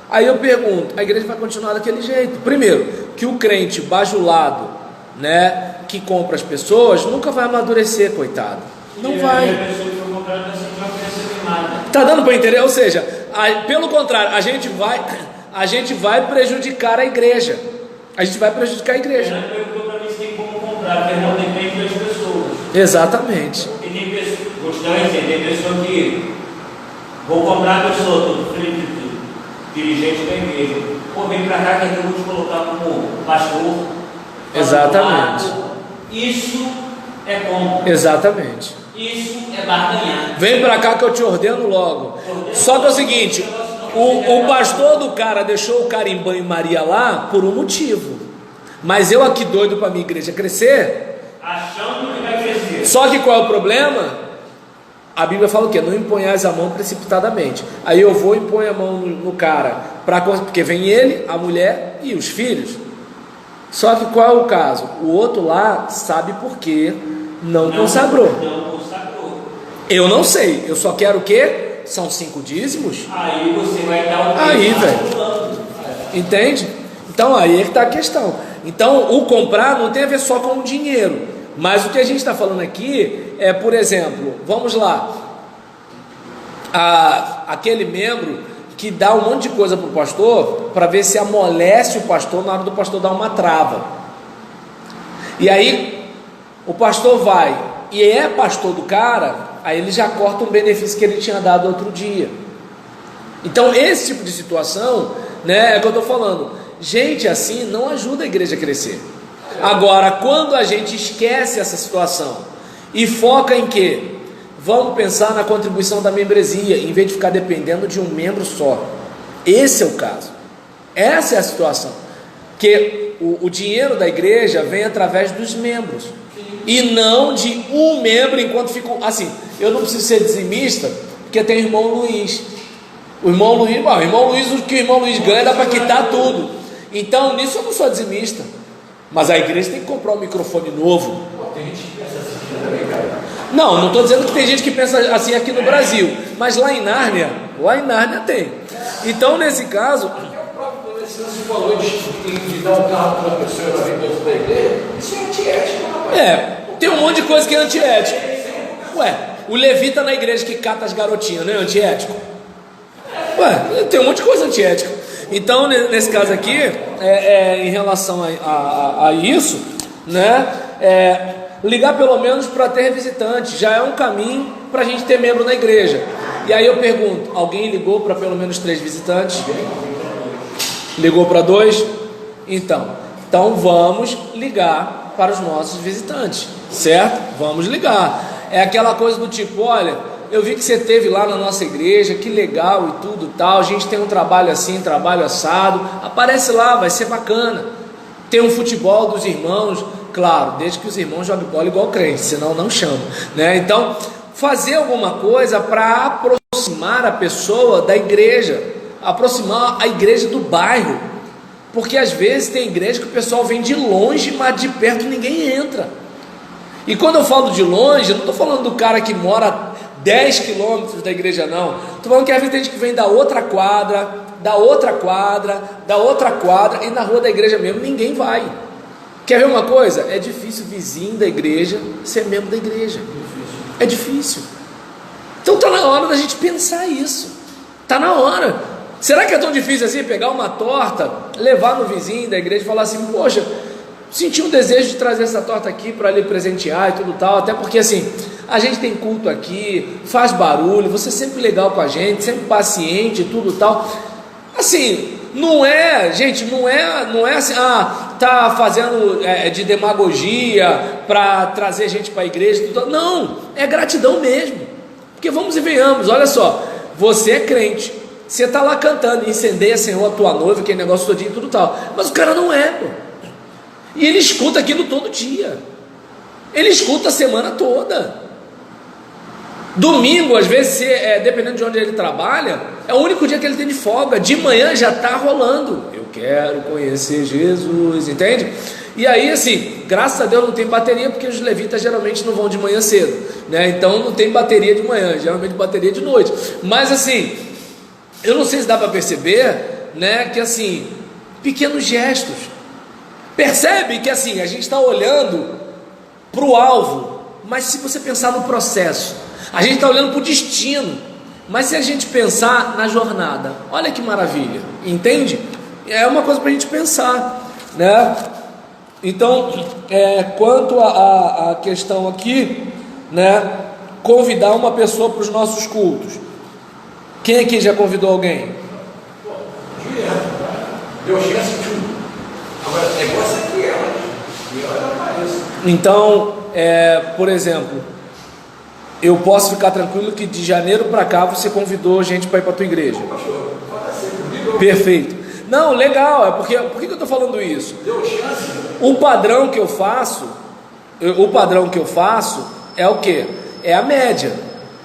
Aí eu pergunto, a igreja vai continuar daquele jeito? Primeiro, que o crente bajulado, né, que compra as pessoas, nunca vai amadurecer, coitado. Não vai. Tá dando para entender? Ou seja, pelo contrário, a gente vai prejudicar a igreja. A gente vai prejudicar a igreja. Ela perguntou para mim se tem como comprar, porque não depende das pessoas. Exatamente. E tem pessoas, tem pessoa que vou comprar a pessoa, todo dirigente da igreja. Pô, vem para cá que eu vou te colocar como pastor. Exatamente. Isso é compra. Exatamente. Isso é barganhar. Vem para cá que eu te ordeno logo. Só que é o seguinte, o pastor do cara deixou o cara em banho-maria lá por um motivo. Mas eu aqui doido para minha igreja crescer, achando que vai crescer. Só que qual é o problema? A Bíblia fala o quê? Não imponhais a mão precipitadamente. Aí eu vou e imponho a mão no cara, porque vem ele, a mulher e os filhos. Só que qual é o caso? O outro lá sabe por quê, não consagrou. Eu não sei, eu só quero o quê? São 5 dízimos. Aí você vai dar o Aí, velho. Entende? Então aí é que está a questão. Então o comprar não tem a ver só com o dinheiro. Mas o que a gente está falando aqui é, por exemplo, vamos lá, aquele membro que dá um monte de coisa para o pastor para ver se amolece o pastor na hora do pastor dar uma trava. E aí o pastor vai e é pastor do cara, aí ele já corta um benefício que ele tinha dado outro dia. Então esse tipo de situação, né, é o que eu estou falando. Gente assim não ajuda a igreja a crescer. Agora, quando a gente esquece essa situação e foca em quê? Vamos pensar na contribuição da membresia, em vez de ficar dependendo de um membro só. Esse é o caso. Essa é a situação. Que o dinheiro da igreja vem através dos membros. E não de um membro enquanto fica... Assim, eu não preciso ser dizimista, porque tem o irmão Luiz. O irmão Luiz, o que o irmão Luiz ganha dá para quitar tudo. Então, nisso eu não sou dizimista. Mas a igreja tem que comprar um microfone novo. Tem gente que pensa assim também, cara. Não estou dizendo que tem gente que pensa assim aqui no Brasil, mas lá em Nárnia tem. Então nesse caso, Até o próprio você falou de dar um carro para uma pessoa e ela vem dentro da igreja, isso é antiético, rapaz. tem um monte de coisa que é antiético. Ué, o levita na igreja que cata as garotinhas, não é antiético? Ué, tem um monte de coisa antiética. Então nesse caso aqui, em relação a isso, né, ligar pelo menos para ter visitante, já é um caminho para a gente ter membro na igreja. E aí eu pergunto, alguém ligou para pelo menos 3 visitantes? Ligou para 2? Então vamos ligar para os nossos visitantes, certo? Vamos ligar. É aquela coisa do tipo, olha, eu vi que você esteve lá na nossa igreja, que legal e tudo tal, a gente tem um trabalho assim, trabalho assado, aparece lá, vai ser bacana. Tem um futebol dos irmãos, claro, desde que os irmãos joguem bola igual crente, senão não chamam, né? Então, fazer alguma coisa para aproximar a pessoa da igreja, aproximar a igreja do bairro, porque às vezes tem igreja que o pessoal vem de longe, mas de perto ninguém entra. E quando eu falo de longe, eu não estou falando do cara que mora 10 quilômetros da igreja, não. Estou falando que às vezes tem gente que vem da outra quadra, e na rua da igreja mesmo ninguém vai. Quer ver uma coisa? É difícil vizinho da igreja ser membro da igreja. É difícil. Então está na hora da gente pensar isso. Está na hora. Será que é tão difícil assim pegar uma torta, levar no vizinho da igreja e falar assim, poxa, senti um desejo de trazer essa torta aqui para lhe presentear e tudo tal, até porque assim, a gente tem culto aqui, faz barulho, você é sempre legal com a gente, sempre paciente e tudo tal. Assim, não é, gente, não é assim, tá fazendo de demagogia para trazer gente para a igreja, tudo tal. Não, é gratidão mesmo. Porque vamos e venhamos, olha só, você é crente, você tá lá cantando, incendeia, Senhor, a tua noiva, aquele negócio todinho e tudo tal, mas o cara não é, pô. E ele escuta aquilo todo dia, ele escuta a semana toda. Domingo, às vezes, dependendo de onde ele trabalha, é o único dia que ele tem de folga. De manhã já está rolando. Eu quero conhecer Jesus, entende? E aí, assim, graças a Deus não tem bateria, porque os levitas geralmente não vão de manhã cedo, né? Então não tem bateria de manhã, geralmente bateria de noite. Mas assim, eu não sei se dá para perceber, né, que assim, pequenos gestos. Percebe que assim, a gente está olhando para o alvo, mas se você pensar no processo, a gente está olhando para o destino, mas se a gente pensar na jornada, olha que maravilha, entende? É uma coisa para a gente pensar, né? Então, quanto à questão aqui, né, convidar uma pessoa para os nossos cultos. Quem aqui já convidou alguém? Deu chance de tudo. Agora, o negócio aqui ela aparece. Então, por exemplo, eu posso ficar tranquilo que de janeiro para cá você convidou gente para ir para a tua igreja. Perfeito. Não, legal, por que eu estou falando isso? Deu chance. O padrão que eu faço é o quê? É a média,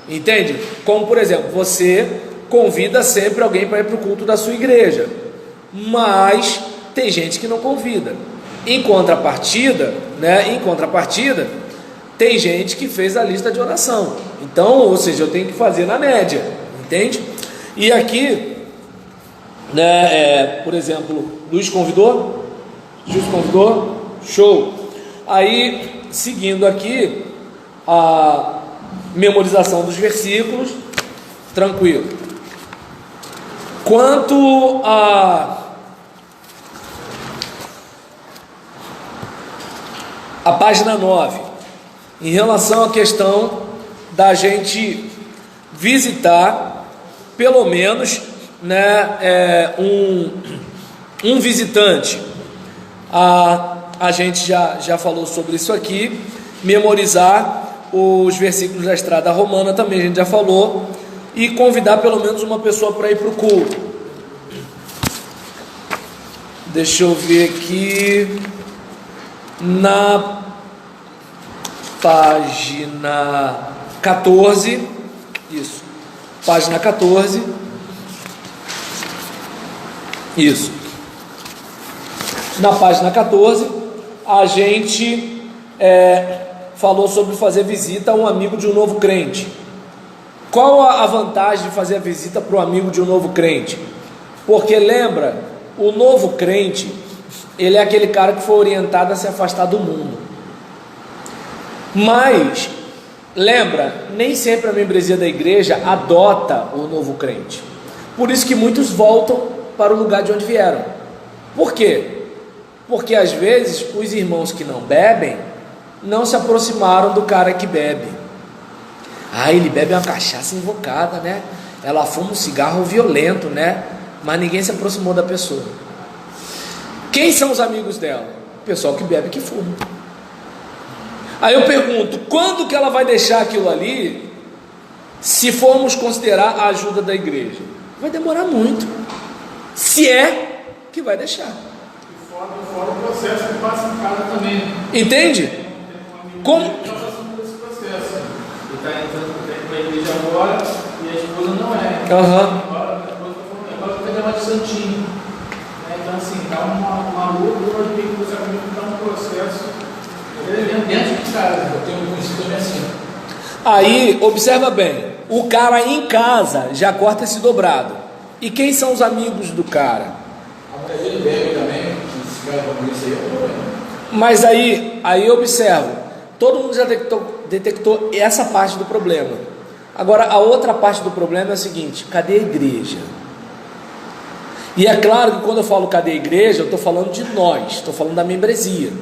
entende? Como por exemplo, você convida sempre alguém para ir para o culto da sua igreja, mas tem gente que não convida. Em contrapartida, tem gente que fez a lista de oração. Então, ou seja, eu tenho que fazer na média, entende? E aqui, né, por exemplo, Luiz convidou? Show! Aí, seguindo aqui, a memorização dos versículos, tranquilo. Quanto a página 9, em relação à questão da gente visitar, pelo menos, né, um visitante. A gente já falou sobre isso aqui. Memorizar os versículos da Estrada Romana também a gente já falou. E convidar pelo menos uma pessoa para ir para o culto. Deixa eu ver aqui. Na página 14, isso, página 14, isso, na página 14, a gente falou sobre fazer visita a um amigo de um novo crente. Qual a vantagem de fazer a visita para o amigo de um novo crente? Porque lembra, o novo crente, ele é aquele cara que foi orientado a se afastar do mundo. Mas, lembra, nem sempre a membresia da igreja adota o novo crente. Por isso que muitos voltam para o lugar de onde vieram. Por quê? Porque às vezes os irmãos que não bebem não se aproximaram do cara que bebe. Ele bebe uma cachaça invocada, né? Ela fuma um cigarro violento, né? Mas ninguém se aproximou da pessoa. Quem são os amigos dela? O pessoal que bebe e que fuma. Aí eu pergunto, quando que ela vai deixar aquilo ali, se formos considerar a ajuda da igreja? Vai demorar muito, se é que vai deixar. E fora o processo que passa em casa também. Entende? Como? Ele está passando por esse processo. Ele está entrando para a igreja agora e a esposa não é. Agora a esposa agora vai pegar mais de santinho. Então assim, dá uma luta, eu tenho que você está um processo dentro de casa. Eu tenho conhecido também assim. Aí, observa bem, o cara em casa já corta esse dobrado. E quem são os amigos do cara? A mulher dele bebe também, esse cara com isso aí é um problema. Mas aí observa, todo mundo já detectou essa parte do problema. Agora, a outra parte do problema é a seguinte: cadê a igreja? E é claro que quando eu falo cadê a igreja, eu estou falando de nós, estou falando da membresia.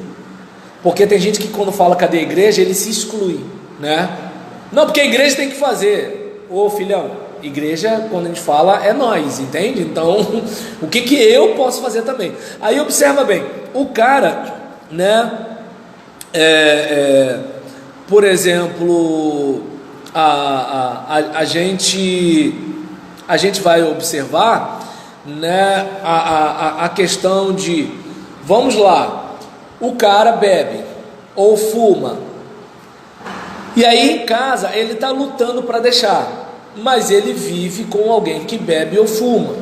Porque tem gente que quando fala cadê a igreja, ele se exclui, né? Não, porque a igreja tem que fazer. Ô filhão, igreja, quando a gente fala, é nós, entende? Então, o que eu posso fazer também? Aí observa bem, o cara, né? Por exemplo, a gente vai observar, né, a questão de, vamos lá, o cara bebe ou fuma, e aí em casa ele está lutando para deixar, mas ele vive com alguém que bebe ou fuma,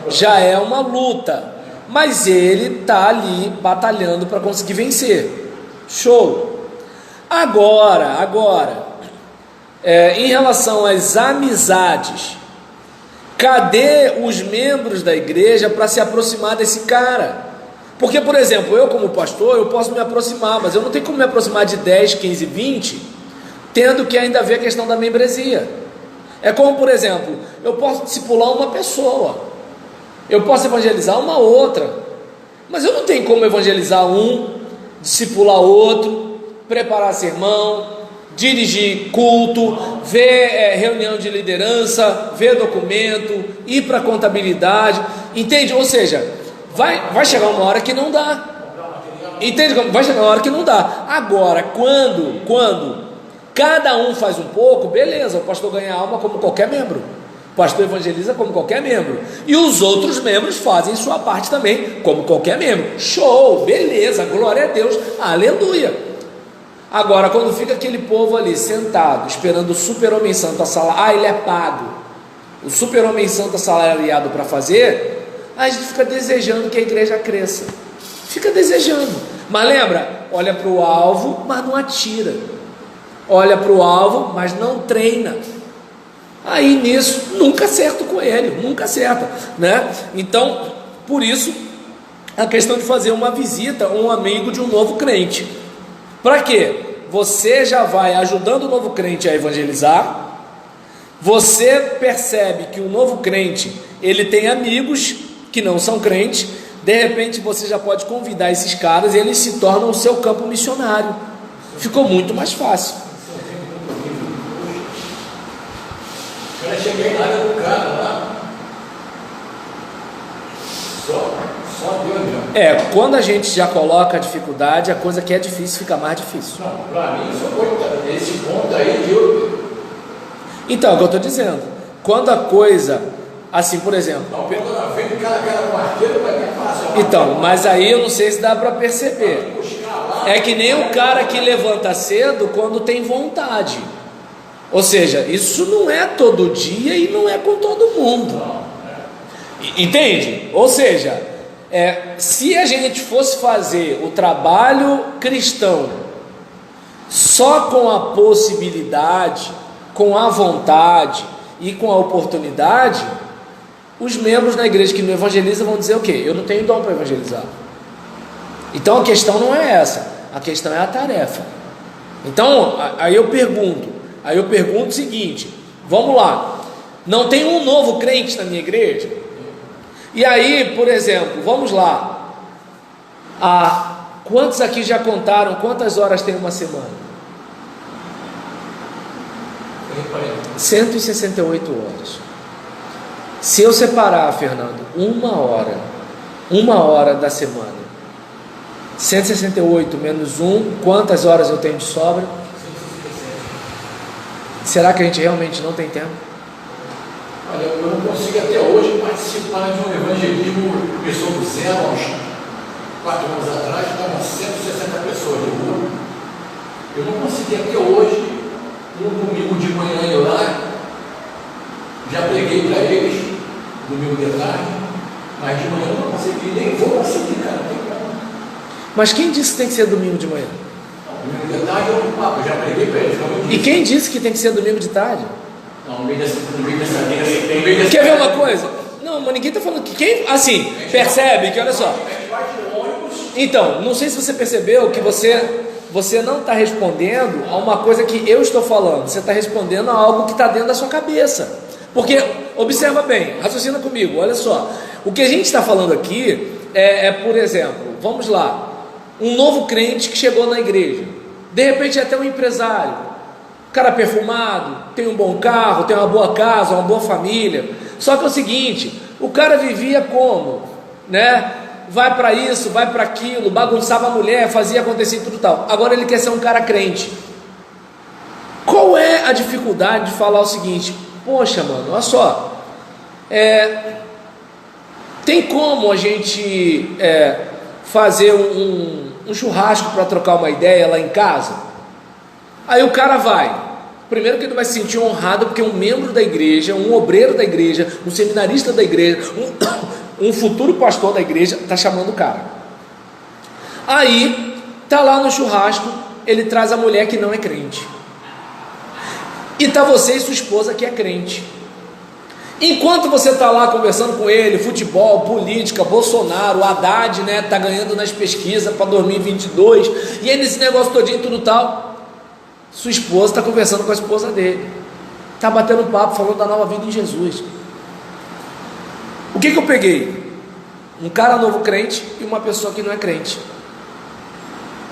já é uma luta, mas ele está ali batalhando para conseguir vencer. Show. Agora, em relação às amizades, cadê os membros da igreja para se aproximar desse cara? Porque, por exemplo, eu como pastor, eu posso me aproximar, mas eu não tenho como me aproximar de 10, 15, 20, tendo que ainda ver a questão da membresia. É como, por exemplo, eu posso discipular uma pessoa, eu posso evangelizar uma outra, mas eu não tenho como evangelizar um, discipular outro, preparar sermão, dirigir culto, ver reunião de liderança, ver documento, ir para contabilidade, entende? Ou seja, vai chegar uma hora que não dá, entende? Vai chegar uma hora que não dá. Agora, quando cada um faz um pouco, beleza, o pastor ganha alma como qualquer membro, o pastor evangeliza como qualquer membro, e os outros membros fazem sua parte também, como qualquer membro. Show, beleza, glória a Deus, aleluia. Agora, quando fica aquele povo ali sentado, esperando o super-homem santo ele é pago, o super-homem santo assalariado para fazer, a gente fica desejando que a igreja cresça, fica desejando, mas lembra, olha para o alvo, mas não atira, olha para o alvo, mas não treina. Aí nisso, nunca acerto com ele, nunca acerta, né? Então, por isso, a questão de fazer uma visita a um amigo de um novo crente. Para quê? Você já vai ajudando o novo crente a evangelizar, você percebe que o novo crente, ele tem amigos que não são crentes, de repente você já pode convidar esses caras e eles se tornam o seu campo missionário. Ficou muito mais fácil. O cara cheguei na área do cara lá, só Deus mesmo. Quando a gente já coloca a dificuldade, a coisa que é difícil fica mais difícil. Não, para mim só foi esse ponto aí que eu... Então, é o que eu estou dizendo. Quando a coisa, assim, por exemplo... Não, quando ela vem do cara com arqueiro, vai ter fácil. Então, mas aí eu não sei se dá para perceber. É que nem o cara que levanta cedo quando tem vontade. Ou seja, isso não é todo dia e não é com todo mundo. Entende? Ou seja, se a gente fosse fazer o trabalho cristão só com a possibilidade, com a vontade e com a oportunidade, os membros da igreja que não evangelizam vão dizer o quê? Eu não tenho dom para evangelizar. Então a questão não é essa, a questão é a tarefa. Então aí eu pergunto o seguinte, vamos lá, não tem um novo crente na minha igreja? E aí, por exemplo, vamos lá, quantos aqui já contaram quantas horas tem uma semana? 168 horas. Se eu separar, Fernando, uma hora da semana, 168 menos 1, quantas horas eu tenho de sobra? Será que a gente realmente não tem tempo? Olha, eu não consigo até hoje participar de um evangelismo que começou do zero, há uns 4 anos atrás, estavam 160 pessoas de rua. Eu não consegui até hoje, no domingo de manhã ir lá, já preguei para eles, domingo de tarde, mas de manhã eu não consegui, nem vou conseguir, cara, não tem como. Mas quem disse que tem que ser domingo de manhã? Domingo de tarde eu já preguei para eles. E quem disse que tem que ser domingo de tarde? Não, no meio dessa Quer ver uma coisa? Não, mas ninguém está falando que quem, assim, percebe que, olha só. Então, não sei se você percebeu que você não está respondendo a uma coisa que eu estou falando. Você está respondendo a algo que está dentro da sua cabeça. Porque, observa bem, raciocina comigo, olha só. O que a gente está falando aqui por exemplo, vamos lá, um novo crente que chegou na igreja. De repente é até um empresário. Cara perfumado, tem um bom carro, tem uma boa casa, uma boa família. Só que é o seguinte, o cara vivia como? Né? Vai para isso, vai para aquilo, bagunçava a mulher, fazia acontecer tudo tal. Agora ele quer ser um cara crente. Qual é a dificuldade de falar o seguinte? Poxa, mano, olha só. Tem como a gente fazer um churrasco para trocar uma ideia lá em casa? Aí o cara vai. Primeiro que ele vai se sentir honrado porque um membro da igreja, um obreiro da igreja, um seminarista da igreja, um futuro pastor da igreja está chamando o cara. Aí tá lá no churrasco, ele traz a mulher que não é crente. E tá você e sua esposa que é crente. Enquanto você está lá conversando com ele, futebol, política, Bolsonaro, Haddad, né, tá ganhando nas pesquisas para 2022, e aí nesse negócio todinho, tudo tal, sua esposa está conversando com a esposa dele, está batendo papo, falando da nova vida em Jesus. O que eu peguei? Um cara novo crente e uma pessoa que não é crente.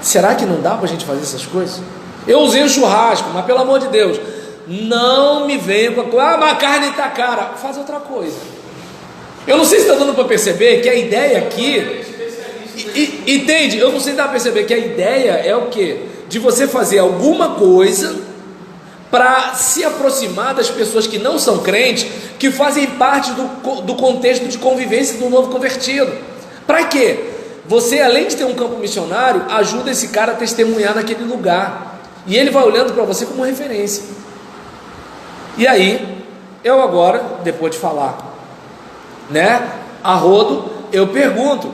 Será que não dá para a gente fazer essas coisas? Eu usei o churrasco, mas pelo amor de Deus, não me venha com a coisa, mas a carne está cara, faz outra coisa. Eu não sei se está dando para perceber que a ideia aqui, entende? Eu não sei se dá para perceber que a ideia é o quê? De você fazer alguma coisa para se aproximar das pessoas que não são crentes, que fazem parte do contexto de convivência do novo convertido. Para quê? Você, além de ter um campo missionário, ajuda esse cara a testemunhar naquele lugar, e ele vai olhando para você como referência. E aí, eu agora, depois de falar, né, a rodo, eu pergunto: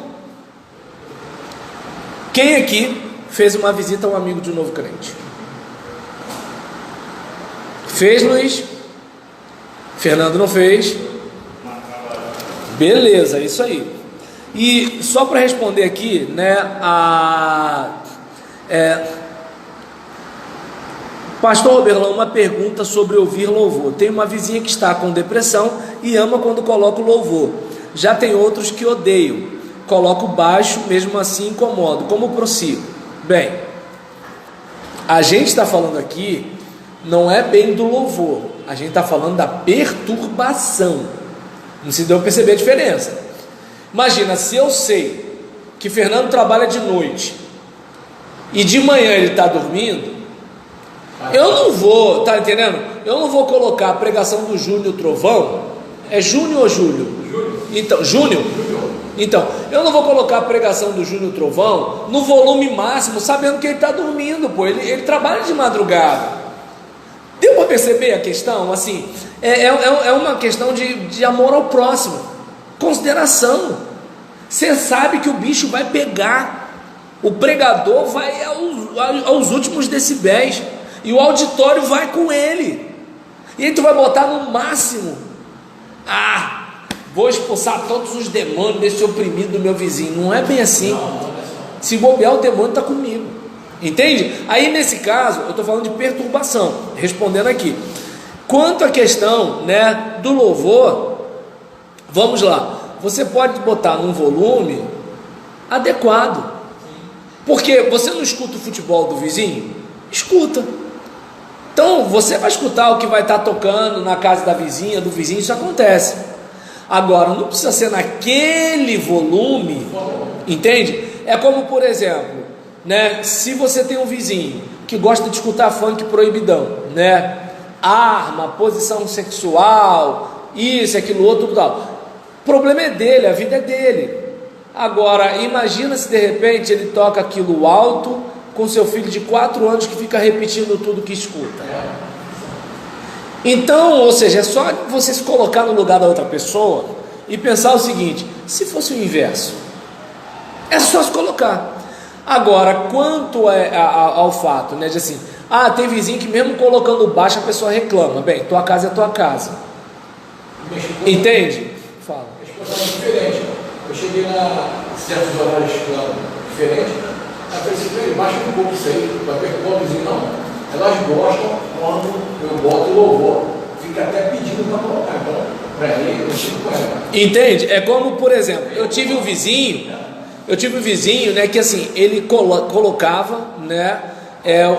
quem aqui fez uma visita a um amigo de um novo crente? Fez, Luiz? Fernando não fez. Beleza, isso aí. E só para responder aqui, né, Pastor Roberlão, uma pergunta sobre ouvir louvor. Tem uma vizinha que está com depressão e ama quando coloco louvor. Já tem outros que odeiam. Coloco baixo, mesmo assim incomodo. Como prossigo? Bem, a gente está falando aqui, não é bem do louvor. A gente está falando da perturbação. Não se deu a perceber a diferença. Imagina, se eu sei que Fernando trabalha de noite e de manhã ele está dormindo, eu não vou, tá entendendo? Eu não vou colocar a pregação do Júnior Trovão. É Júnior ou Júlio? Então, Júnior? Então, eu não vou colocar a pregação do Júnior Trovão no volume máximo, sabendo que ele está dormindo, pô. Ele trabalha de madrugada. Deu para perceber a questão? Assim, é uma questão de amor ao próximo, consideração. Você sabe que o bicho vai pegar, o pregador vai aos últimos decibéis, e o auditório vai com ele, e aí tu vai botar no máximo. Vou expulsar todos os demônios desse oprimido do meu vizinho. Não é bem assim. Se bobear, o demônio está comigo, entende? Aí nesse caso eu estou falando de perturbação, respondendo aqui. Quanto à questão, né, do louvor, vamos lá. Você pode botar num volume adequado, porque você não escuta o futebol do vizinho? Escuta. Então você vai escutar o que vai estar tocando na casa da vizinha, do vizinho, isso acontece. Agora, não precisa ser naquele volume, entende? É como, por exemplo, né, se você tem um vizinho que gosta de escutar funk proibidão, né, arma, posição sexual, isso, aquilo, outro, tal. O problema é dele, a vida é dele. Agora, imagina se de repente ele toca aquilo alto com seu filho de 4 anos que fica repetindo tudo que escuta. Então, ou seja, é só você se colocar no lugar da outra pessoa e pensar o seguinte: se fosse o inverso, é só se colocar. Agora, quanto ao fato, né, de assim, tem vizinho que mesmo colocando baixo a pessoa reclama. Bem, tua casa é tua casa, entende? Fala. É diferente. Eu cheguei em certos horários diferentes, a pessoa baixa um pouco isso aí, vai perturbar o vizinho, não. Elas gostam quando eu boto louvor, fica até pedindo para colocar. Então, para ele, eu fico com ela. Entende? É como, por exemplo, eu tive um vizinho, né, que assim, ele colocava, né,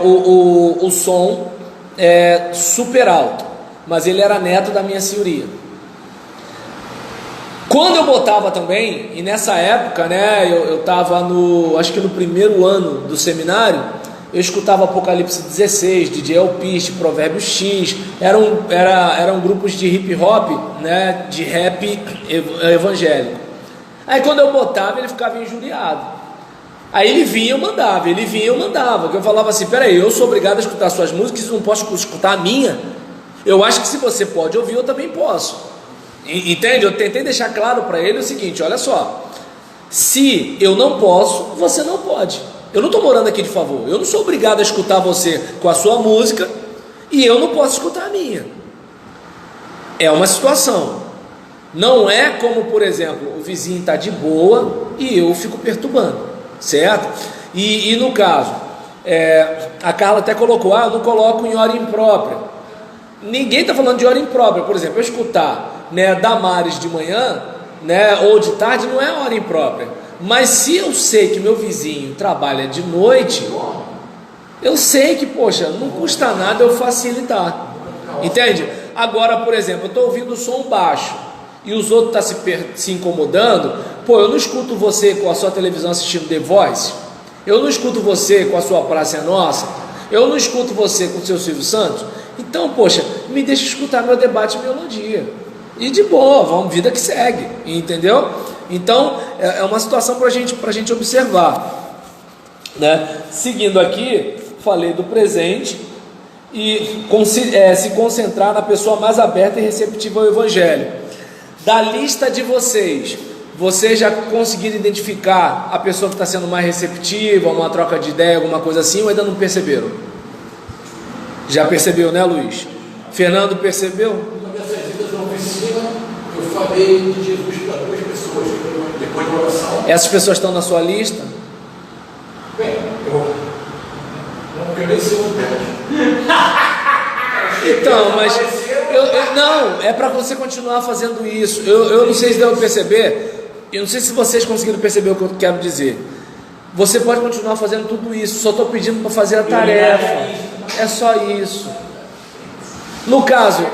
o som super alto, mas ele era neto da minha senhoria. Quando eu botava também, e nessa época, né, eu estava acho que no primeiro ano do seminário, eu escutava Apocalipse 16, DJ Alpiste, Provérbios X, eram grupos de hip hop, né, de rap evangélico. Aí quando eu botava, ele ficava injuriado. Aí ele vinha, eu mandava, que eu falava assim: peraí, eu sou obrigado a escutar suas músicas, não posso escutar a minha? Eu acho que se você pode ouvir, eu também posso. Entende? Eu tentei deixar claro para ele o seguinte: olha só, se eu não posso, você não pode. Eu não estou morando aqui de favor, eu não sou obrigado a escutar você com a sua música e eu não posso escutar a minha. É uma situação. Não é como, por exemplo, o vizinho está de boa e eu fico perturbando, certo? E no caso, a Carla até colocou: eu não coloco em hora imprópria. Ninguém está falando de hora imprópria. Por exemplo, eu escutar, né, Damares de manhã, né, ou de tarde, não é hora imprópria. Mas se eu sei que meu vizinho trabalha de noite, eu sei que, poxa, não custa nada eu facilitar, entende? Agora, por exemplo, eu estou ouvindo o som baixo e os outros estão se incomodando. Eu não escuto você com a sua televisão assistindo The Voice, eu não escuto você com a sua Praça é Nossa, eu não escuto você com o seu Silvio Santos. Então, poxa, me deixa escutar meu debate e melodia, e de boa, vamos, vida que segue, entendeu? Então, é uma situação para a gente observar, né? Seguindo aqui, falei do presente e se concentrar na pessoa mais aberta e receptiva ao Evangelho. Da lista de vocês já conseguiram identificar a pessoa que está sendo mais receptiva, uma troca de ideia, alguma coisa assim, ou ainda não perceberam? Já percebeu, né, Luiz? Fernando percebeu? Nessas vidas eu oficina, eu falei de Jesus para 2 pessoas, depois de oração. Essas pessoas estão na sua lista? Bem, eu não quero nem ser um deles. Então, mas não, é para você continuar fazendo isso. Eu não sei se deu para perceber, eu não sei se vocês conseguiram perceber o que eu quero dizer. Você pode continuar fazendo tudo isso, só estou pedindo para fazer a tarefa. É só isso. No caso,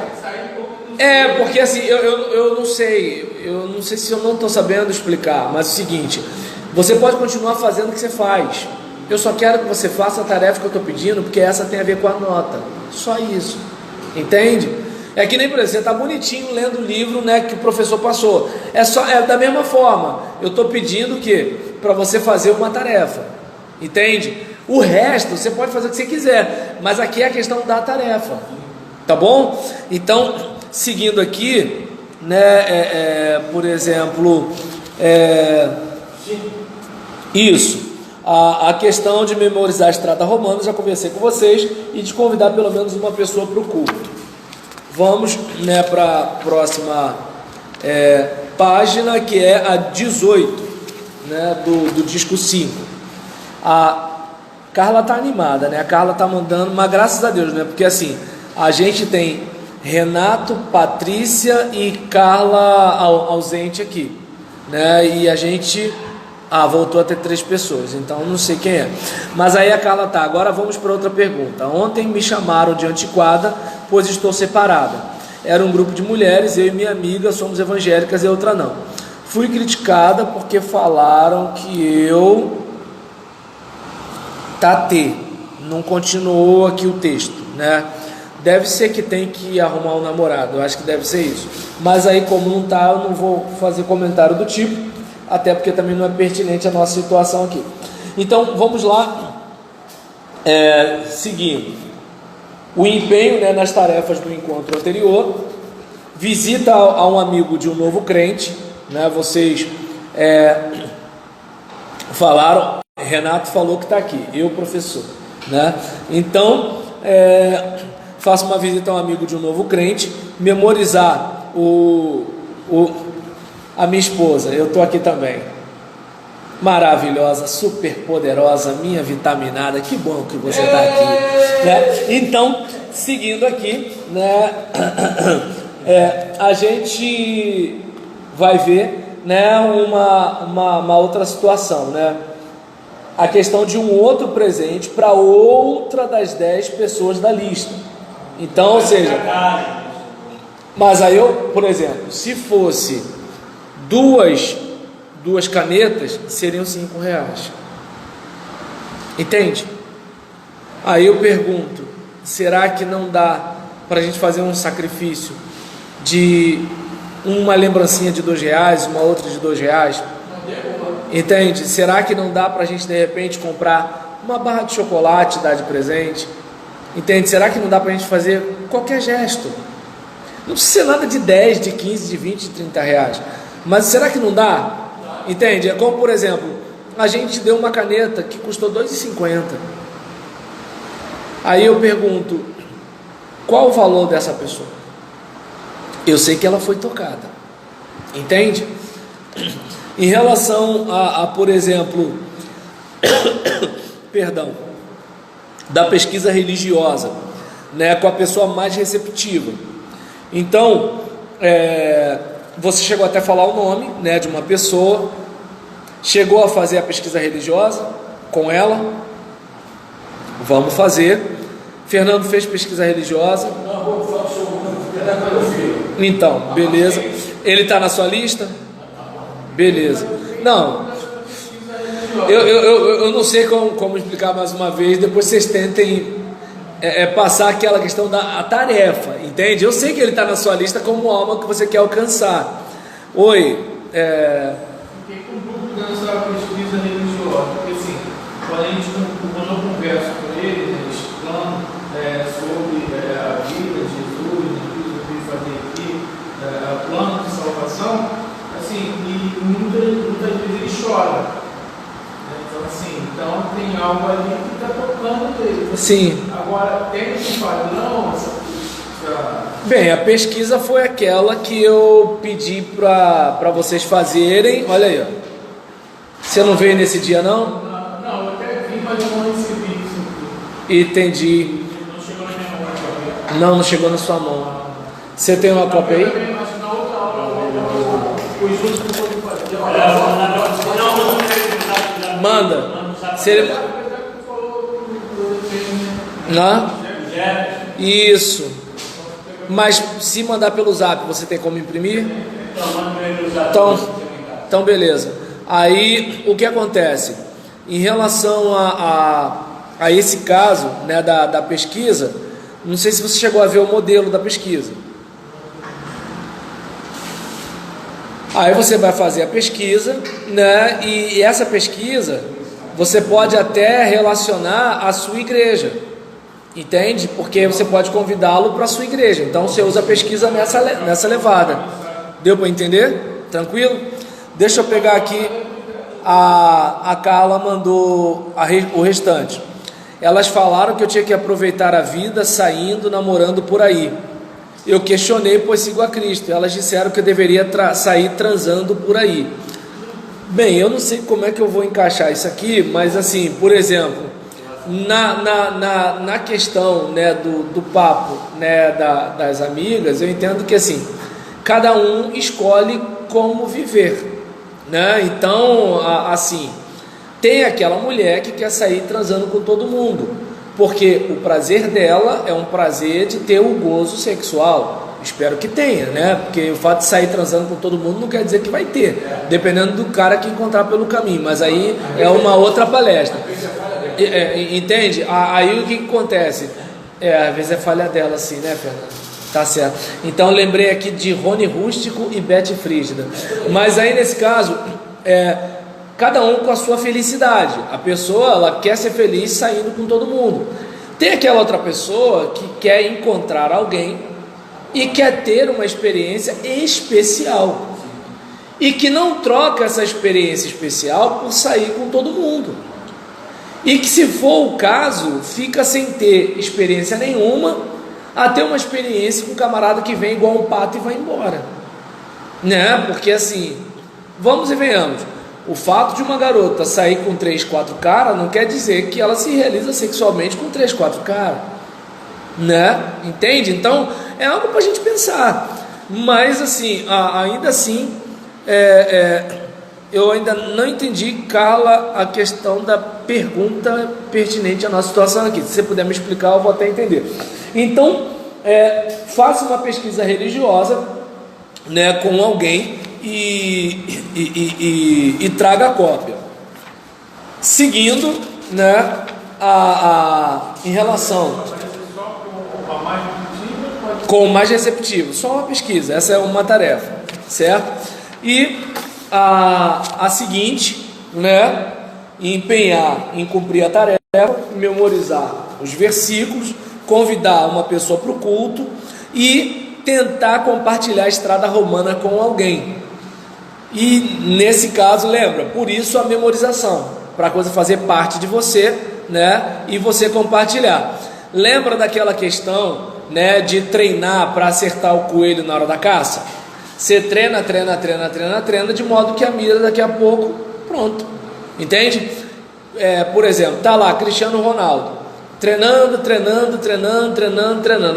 porque assim, eu não sei se eu não estou sabendo explicar, mas é o seguinte, você pode continuar fazendo o que você faz. Eu só quero que você faça a tarefa que eu estou pedindo, porque essa tem a ver com a nota. Só isso. Entende? É que nem, por exemplo, você está bonitinho lendo o livro, né, que o professor passou. É da mesma forma. Eu estou pedindo para você fazer uma tarefa. Entende? O resto você pode fazer o que você quiser, mas aqui é a questão da tarefa. Tá bom? Então, seguindo aqui, né, por exemplo, isso. A questão de memorizar a Estrada Romana, já conversei com vocês, e de convidar pelo menos uma pessoa para o culto. Vamos, né, para a próxima página, que é a 18, né, do disco 5. A Carla está animada, né? A Carla está mandando, mas graças a Deus, né? Porque assim, a gente tem Renato, Patrícia e Carla ausente aqui, né? E a gente voltou a ter 3 pessoas, então não sei quem é. Mas aí a Carla tá. Agora vamos para outra pergunta. Ontem me chamaram de antiquada, pois estou separada. Era um grupo de mulheres, eu e minha amiga somos evangélicas e outra não. Fui criticada porque falaram que eu não continuou aqui o texto, né? Deve ser que tem que arrumar um namorado, eu acho que deve ser isso. Mas aí, como não tá, eu não vou fazer comentário do tipo, até porque também não é pertinente a nossa situação aqui. Então, vamos lá, seguindo. O empenho, né, nas tarefas do encontro anterior, visita a um amigo de um novo crente, né? Vocês falaram, Renato falou que está aqui, eu professor, né? Então, faço uma visita a um amigo de um novo crente, memorizar a minha esposa, eu estou aqui também, maravilhosa, super poderosa, minha vitaminada, que bom que você está aqui, né? Então, seguindo aqui, né, a gente vai ver, né, uma outra situação, né? A questão de um outro presente para outra das 10 pessoas da lista. Então, ou seja, mas aí eu, por exemplo, se fosse duas canetas, seriam R$5. Entende? Aí eu pergunto, será que não dá para a gente fazer um sacrifício de uma lembrancinha de R$2, uma outra de R$2? Entende? Será que não dá para a gente de repente comprar uma barra de chocolate e dar de presente? Entende? Será que não dá para a gente fazer qualquer gesto? Não precisa ser nada de 10, de 15, de 20, de R$30. Mas será que não dá? Entende? É como, por exemplo, a gente deu uma caneta que custou R$2,50. Aí eu pergunto, qual o valor dessa pessoa? Eu sei que ela foi tocada. Entende? Em relação por exemplo, perdão, da pesquisa religiosa, né, com a pessoa mais receptiva. Então, você chegou até a falar o nome, né, de uma pessoa, chegou a fazer a pesquisa religiosa com ela? Vamos fazer. Fernando fez pesquisa religiosa? Não, vou falar sobre o filho. Então, beleza. Ele está na sua lista? Beleza. Não, eu não sei como explicar mais uma vez. Depois vocês tentem passar aquela questão da tarefa, entende? Eu sei que ele está na sua lista como alma que você quer alcançar. Oi. Fiquei com dúvida nessa pesquisa religiosa, porque assim, quando eu converso com ele, explicando sobre a vida de Jesus, o que eu vim fazer aqui, o plano de salvação, assim, e muitas vezes ele chora. Então, assim, tem algo ali que está tocando ele. Sim. Agora, tem um padrão, essa Bem, a pesquisa foi aquela que eu pedi para vocês fazerem. Olha aí, ó. Você não veio nesse dia, não? Não, eu até vim, mas eu não recebi isso aqui. Entendi. Não chegou na minha mão aqui. Não chegou na sua mão. Você tem uma cópia aí? Acho que na outra aula, o Júlio não pode fazer. Manda. Se ele... Não? Isso. Mas se mandar pelo zap, você tem como imprimir? Então beleza. Aí o que acontece? Em relação a esse caso, né, da pesquisa, não sei se você chegou a ver o modelo da pesquisa. Aí você vai fazer a pesquisa, né? E essa pesquisa você pode até relacionar à sua igreja, entende? Porque você pode convidá-lo para a sua igreja. Então você usa a pesquisa nessa levada. Deu para entender? Tranquilo? Deixa eu pegar aqui. A Carla mandou o restante. Elas falaram que eu tinha que aproveitar a vida saindo, namorando por aí. Eu questionei, pois sigo a Cristo. Elas disseram que eu deveria sair transando por aí. Bem, eu não sei como é que eu vou encaixar isso aqui, mas assim, por exemplo, na questão, né, do papo, né, das amigas, eu entendo que assim, cada um escolhe como viver, né? Então, assim, tem aquela mulher que quer sair transando com todo mundo, porque o prazer dela é um prazer de ter o gozo sexual. Espero que tenha, né? Porque o fato de sair transando com todo mundo não quer dizer que vai ter, dependendo do cara que encontrar pelo caminho, mas aí é uma outra palestra. Entende? Aí o que acontece? Às vezes é falha dela, assim, né, Fernando? Tá certo. Então lembrei aqui de Rony Rústico e Beth Frígida. Mas aí nesse caso, cada um com a sua felicidade. A pessoa, ela quer ser feliz saindo com todo mundo. Tem aquela outra pessoa que quer encontrar alguém e quer ter uma experiência especial, e que não troca essa experiência especial por sair com todo mundo, e que, se for o caso, fica sem ter experiência nenhuma, até uma experiência com um camarada que vem igual um pato e vai embora, né? Porque assim, vamos e venhamos, o fato de uma garota sair com 3, 4 caras não quer dizer que ela se realiza sexualmente com 3, 4 caras, né? Entende? Então é algo para a gente pensar. Mas assim, ainda assim, eu ainda não entendi, Carla, a questão da pergunta pertinente à nossa situação aqui. Se você puder me explicar, eu vou até entender. Então, faça uma pesquisa religiosa, né, com alguém e traga a cópia. Seguindo, né, em relação com o mais receptivo, só uma pesquisa, essa é uma tarefa, certo? E a seguinte, né, empenhar em cumprir a tarefa, memorizar os versículos, convidar uma pessoa para o culto e tentar compartilhar a estrada romana com alguém. E nesse caso, lembra, por isso a memorização, para a coisa fazer parte de você, né, e você compartilhar. Lembra daquela questão, né, de treinar para acertar o coelho na hora da caça? Você treina, de modo que a mira daqui a pouco, pronto, entende? Por exemplo, tá lá Cristiano Ronaldo, treinando,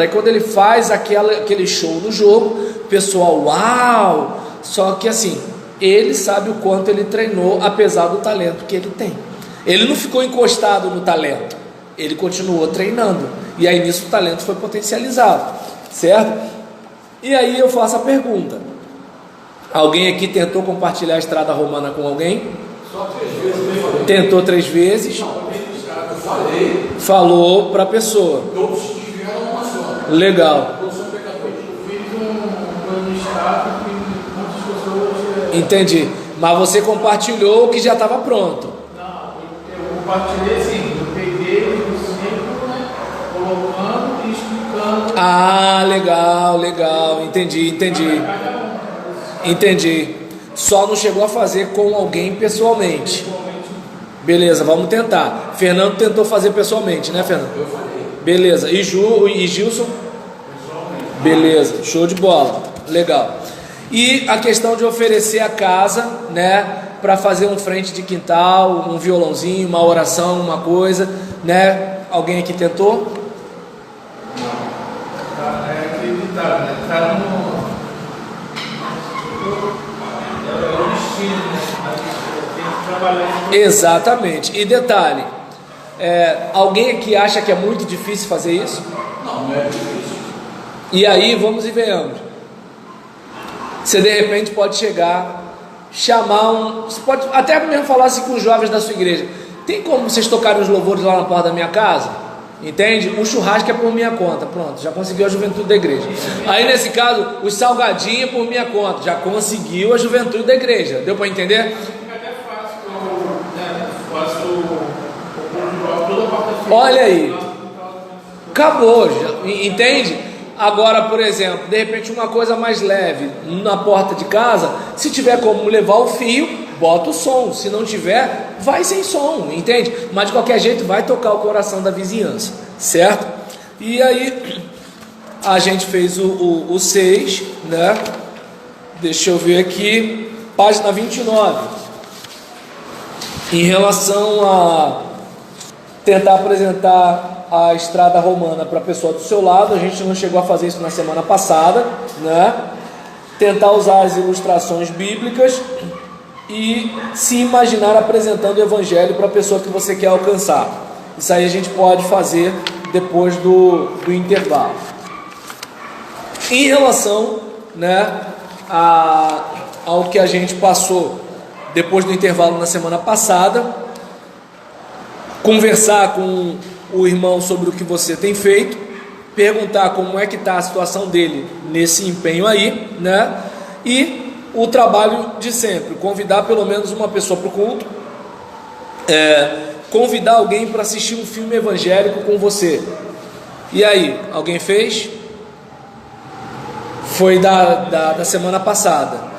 aí quando ele faz aquele show no jogo, o pessoal, uau! Só que assim, ele sabe o quanto ele treinou, apesar do talento que ele tem. Ele não ficou encostado no talento, ele continuou treinando, e aí nisso o talento foi potencializado, certo? E aí eu faço a pergunta: alguém aqui tentou compartilhar a estrada romana com alguém? Só 3 vezes. Tentou 3 vezes? Não, eu falei. Falou para a pessoa. Todos se desviaram uma só. Legal. Todos são pecadores. Eu fiz um estado que muitas pessoas... Entendi. Mas você compartilhou o que já estava pronto. Não, eu compartilhei assim, eu peguei o versículo, né, colocando e explicando. Ah, legal. Entendi. Só não chegou a fazer com alguém pessoalmente. Beleza, vamos tentar. Fernando tentou fazer pessoalmente, né, Fernando? Eu falei. Beleza. E Gilson? Beleza, show de bola, legal. E a questão de oferecer a casa, né, para fazer um frente de quintal, um violãozinho, uma oração, uma coisa, né? Alguém aqui tentou? É acreditar, né? Tá no destino, né? Tem que trabalhar. Exatamente. E detalhe, alguém aqui acha que é muito difícil fazer isso? Não é difícil. E aí, vamos e venhamos. Você de repente pode chegar, chamar você pode até mesmo falar assim com os jovens da sua igreja: tem como vocês tocarem os louvores lá na porta da minha casa? Entende? O churrasco é por minha conta. Pronto, já conseguiu a juventude da igreja. Aí nesse caso, os salgadinhos é por minha conta. Já conseguiu a juventude da igreja. Deu para entender? Fica até fácil, né? Faço o toda quarta-feira. Olha aí, acabou, entende? Agora, por exemplo, de repente uma coisa mais leve na porta de casa, se tiver como levar o fio, bota o som. Se não tiver, vai sem som, entende? Mas de qualquer jeito vai tocar o coração da vizinhança, certo? E aí a gente fez o 6, né? Deixa eu ver aqui, página 29. Em relação a tentar apresentar a estrada romana para a pessoa do seu lado, a gente não chegou a fazer isso na semana passada, né? Tentar usar as ilustrações bíblicas e se imaginar apresentando o evangelho para a pessoa que você quer alcançar. Isso aí a gente pode fazer depois do intervalo. Em relação, né, ao que a gente passou depois do intervalo na semana passada, conversar com o irmão sobre o que você tem feito, perguntar como é que está a situação dele nesse empenho aí, né? E o trabalho de sempre, convidar pelo menos uma pessoa para o culto, convidar alguém para assistir um filme evangélico com você. E aí, alguém fez? Foi da semana passada.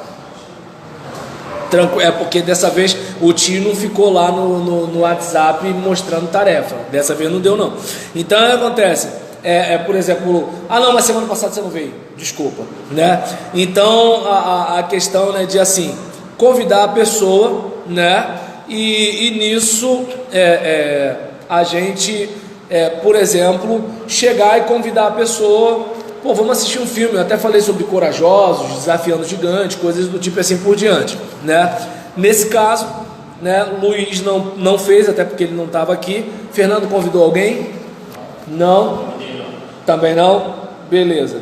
É porque dessa vez o tio não ficou lá no WhatsApp mostrando tarefa. Dessa vez não deu não. Então o que acontece? Por exemplo, não, mas semana passada você não veio, desculpa, né? Então a questão, né, de assim, convidar a pessoa, né? E nisso a gente, por exemplo, chegar e convidar a pessoa: pô, vamos assistir um filme. Eu até falei sobre Corajosos, Desafiando Gigantes, coisas do tipo assim por diante, né? Nesse caso, né, Luiz não fez, até porque ele não estava aqui. Fernando convidou alguém? Não? Também não? Beleza.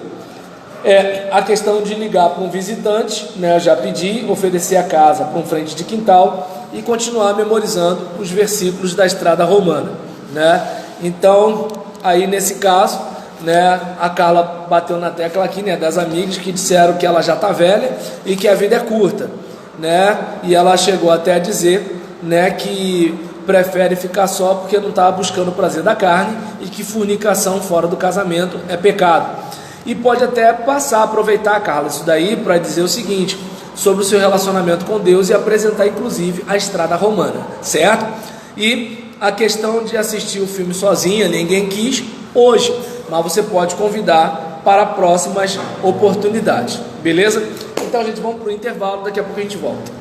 A questão de ligar para um visitante, né, eu já pedi, oferecer a casa para um frente de quintal e continuar memorizando os versículos da estrada romana, né? Então, aí nesse caso, né, a Carla bateu na tecla aqui, né, das amigas que disseram que ela já está velha e que a vida é curta, né? E ela chegou até a dizer, né, que prefere ficar só porque não está buscando o prazer da carne e que fornicação fora do casamento é pecado. E pode até aproveitar, Carla, isso daí para dizer o seguinte sobre o seu relacionamento com Deus e apresentar inclusive a estrada romana, certo? E a questão de assistir o filme sozinha, ninguém quis hoje, mas você pode convidar para próximas oportunidades, beleza? Então, gente, vamos para o intervalo, daqui a pouco a gente volta.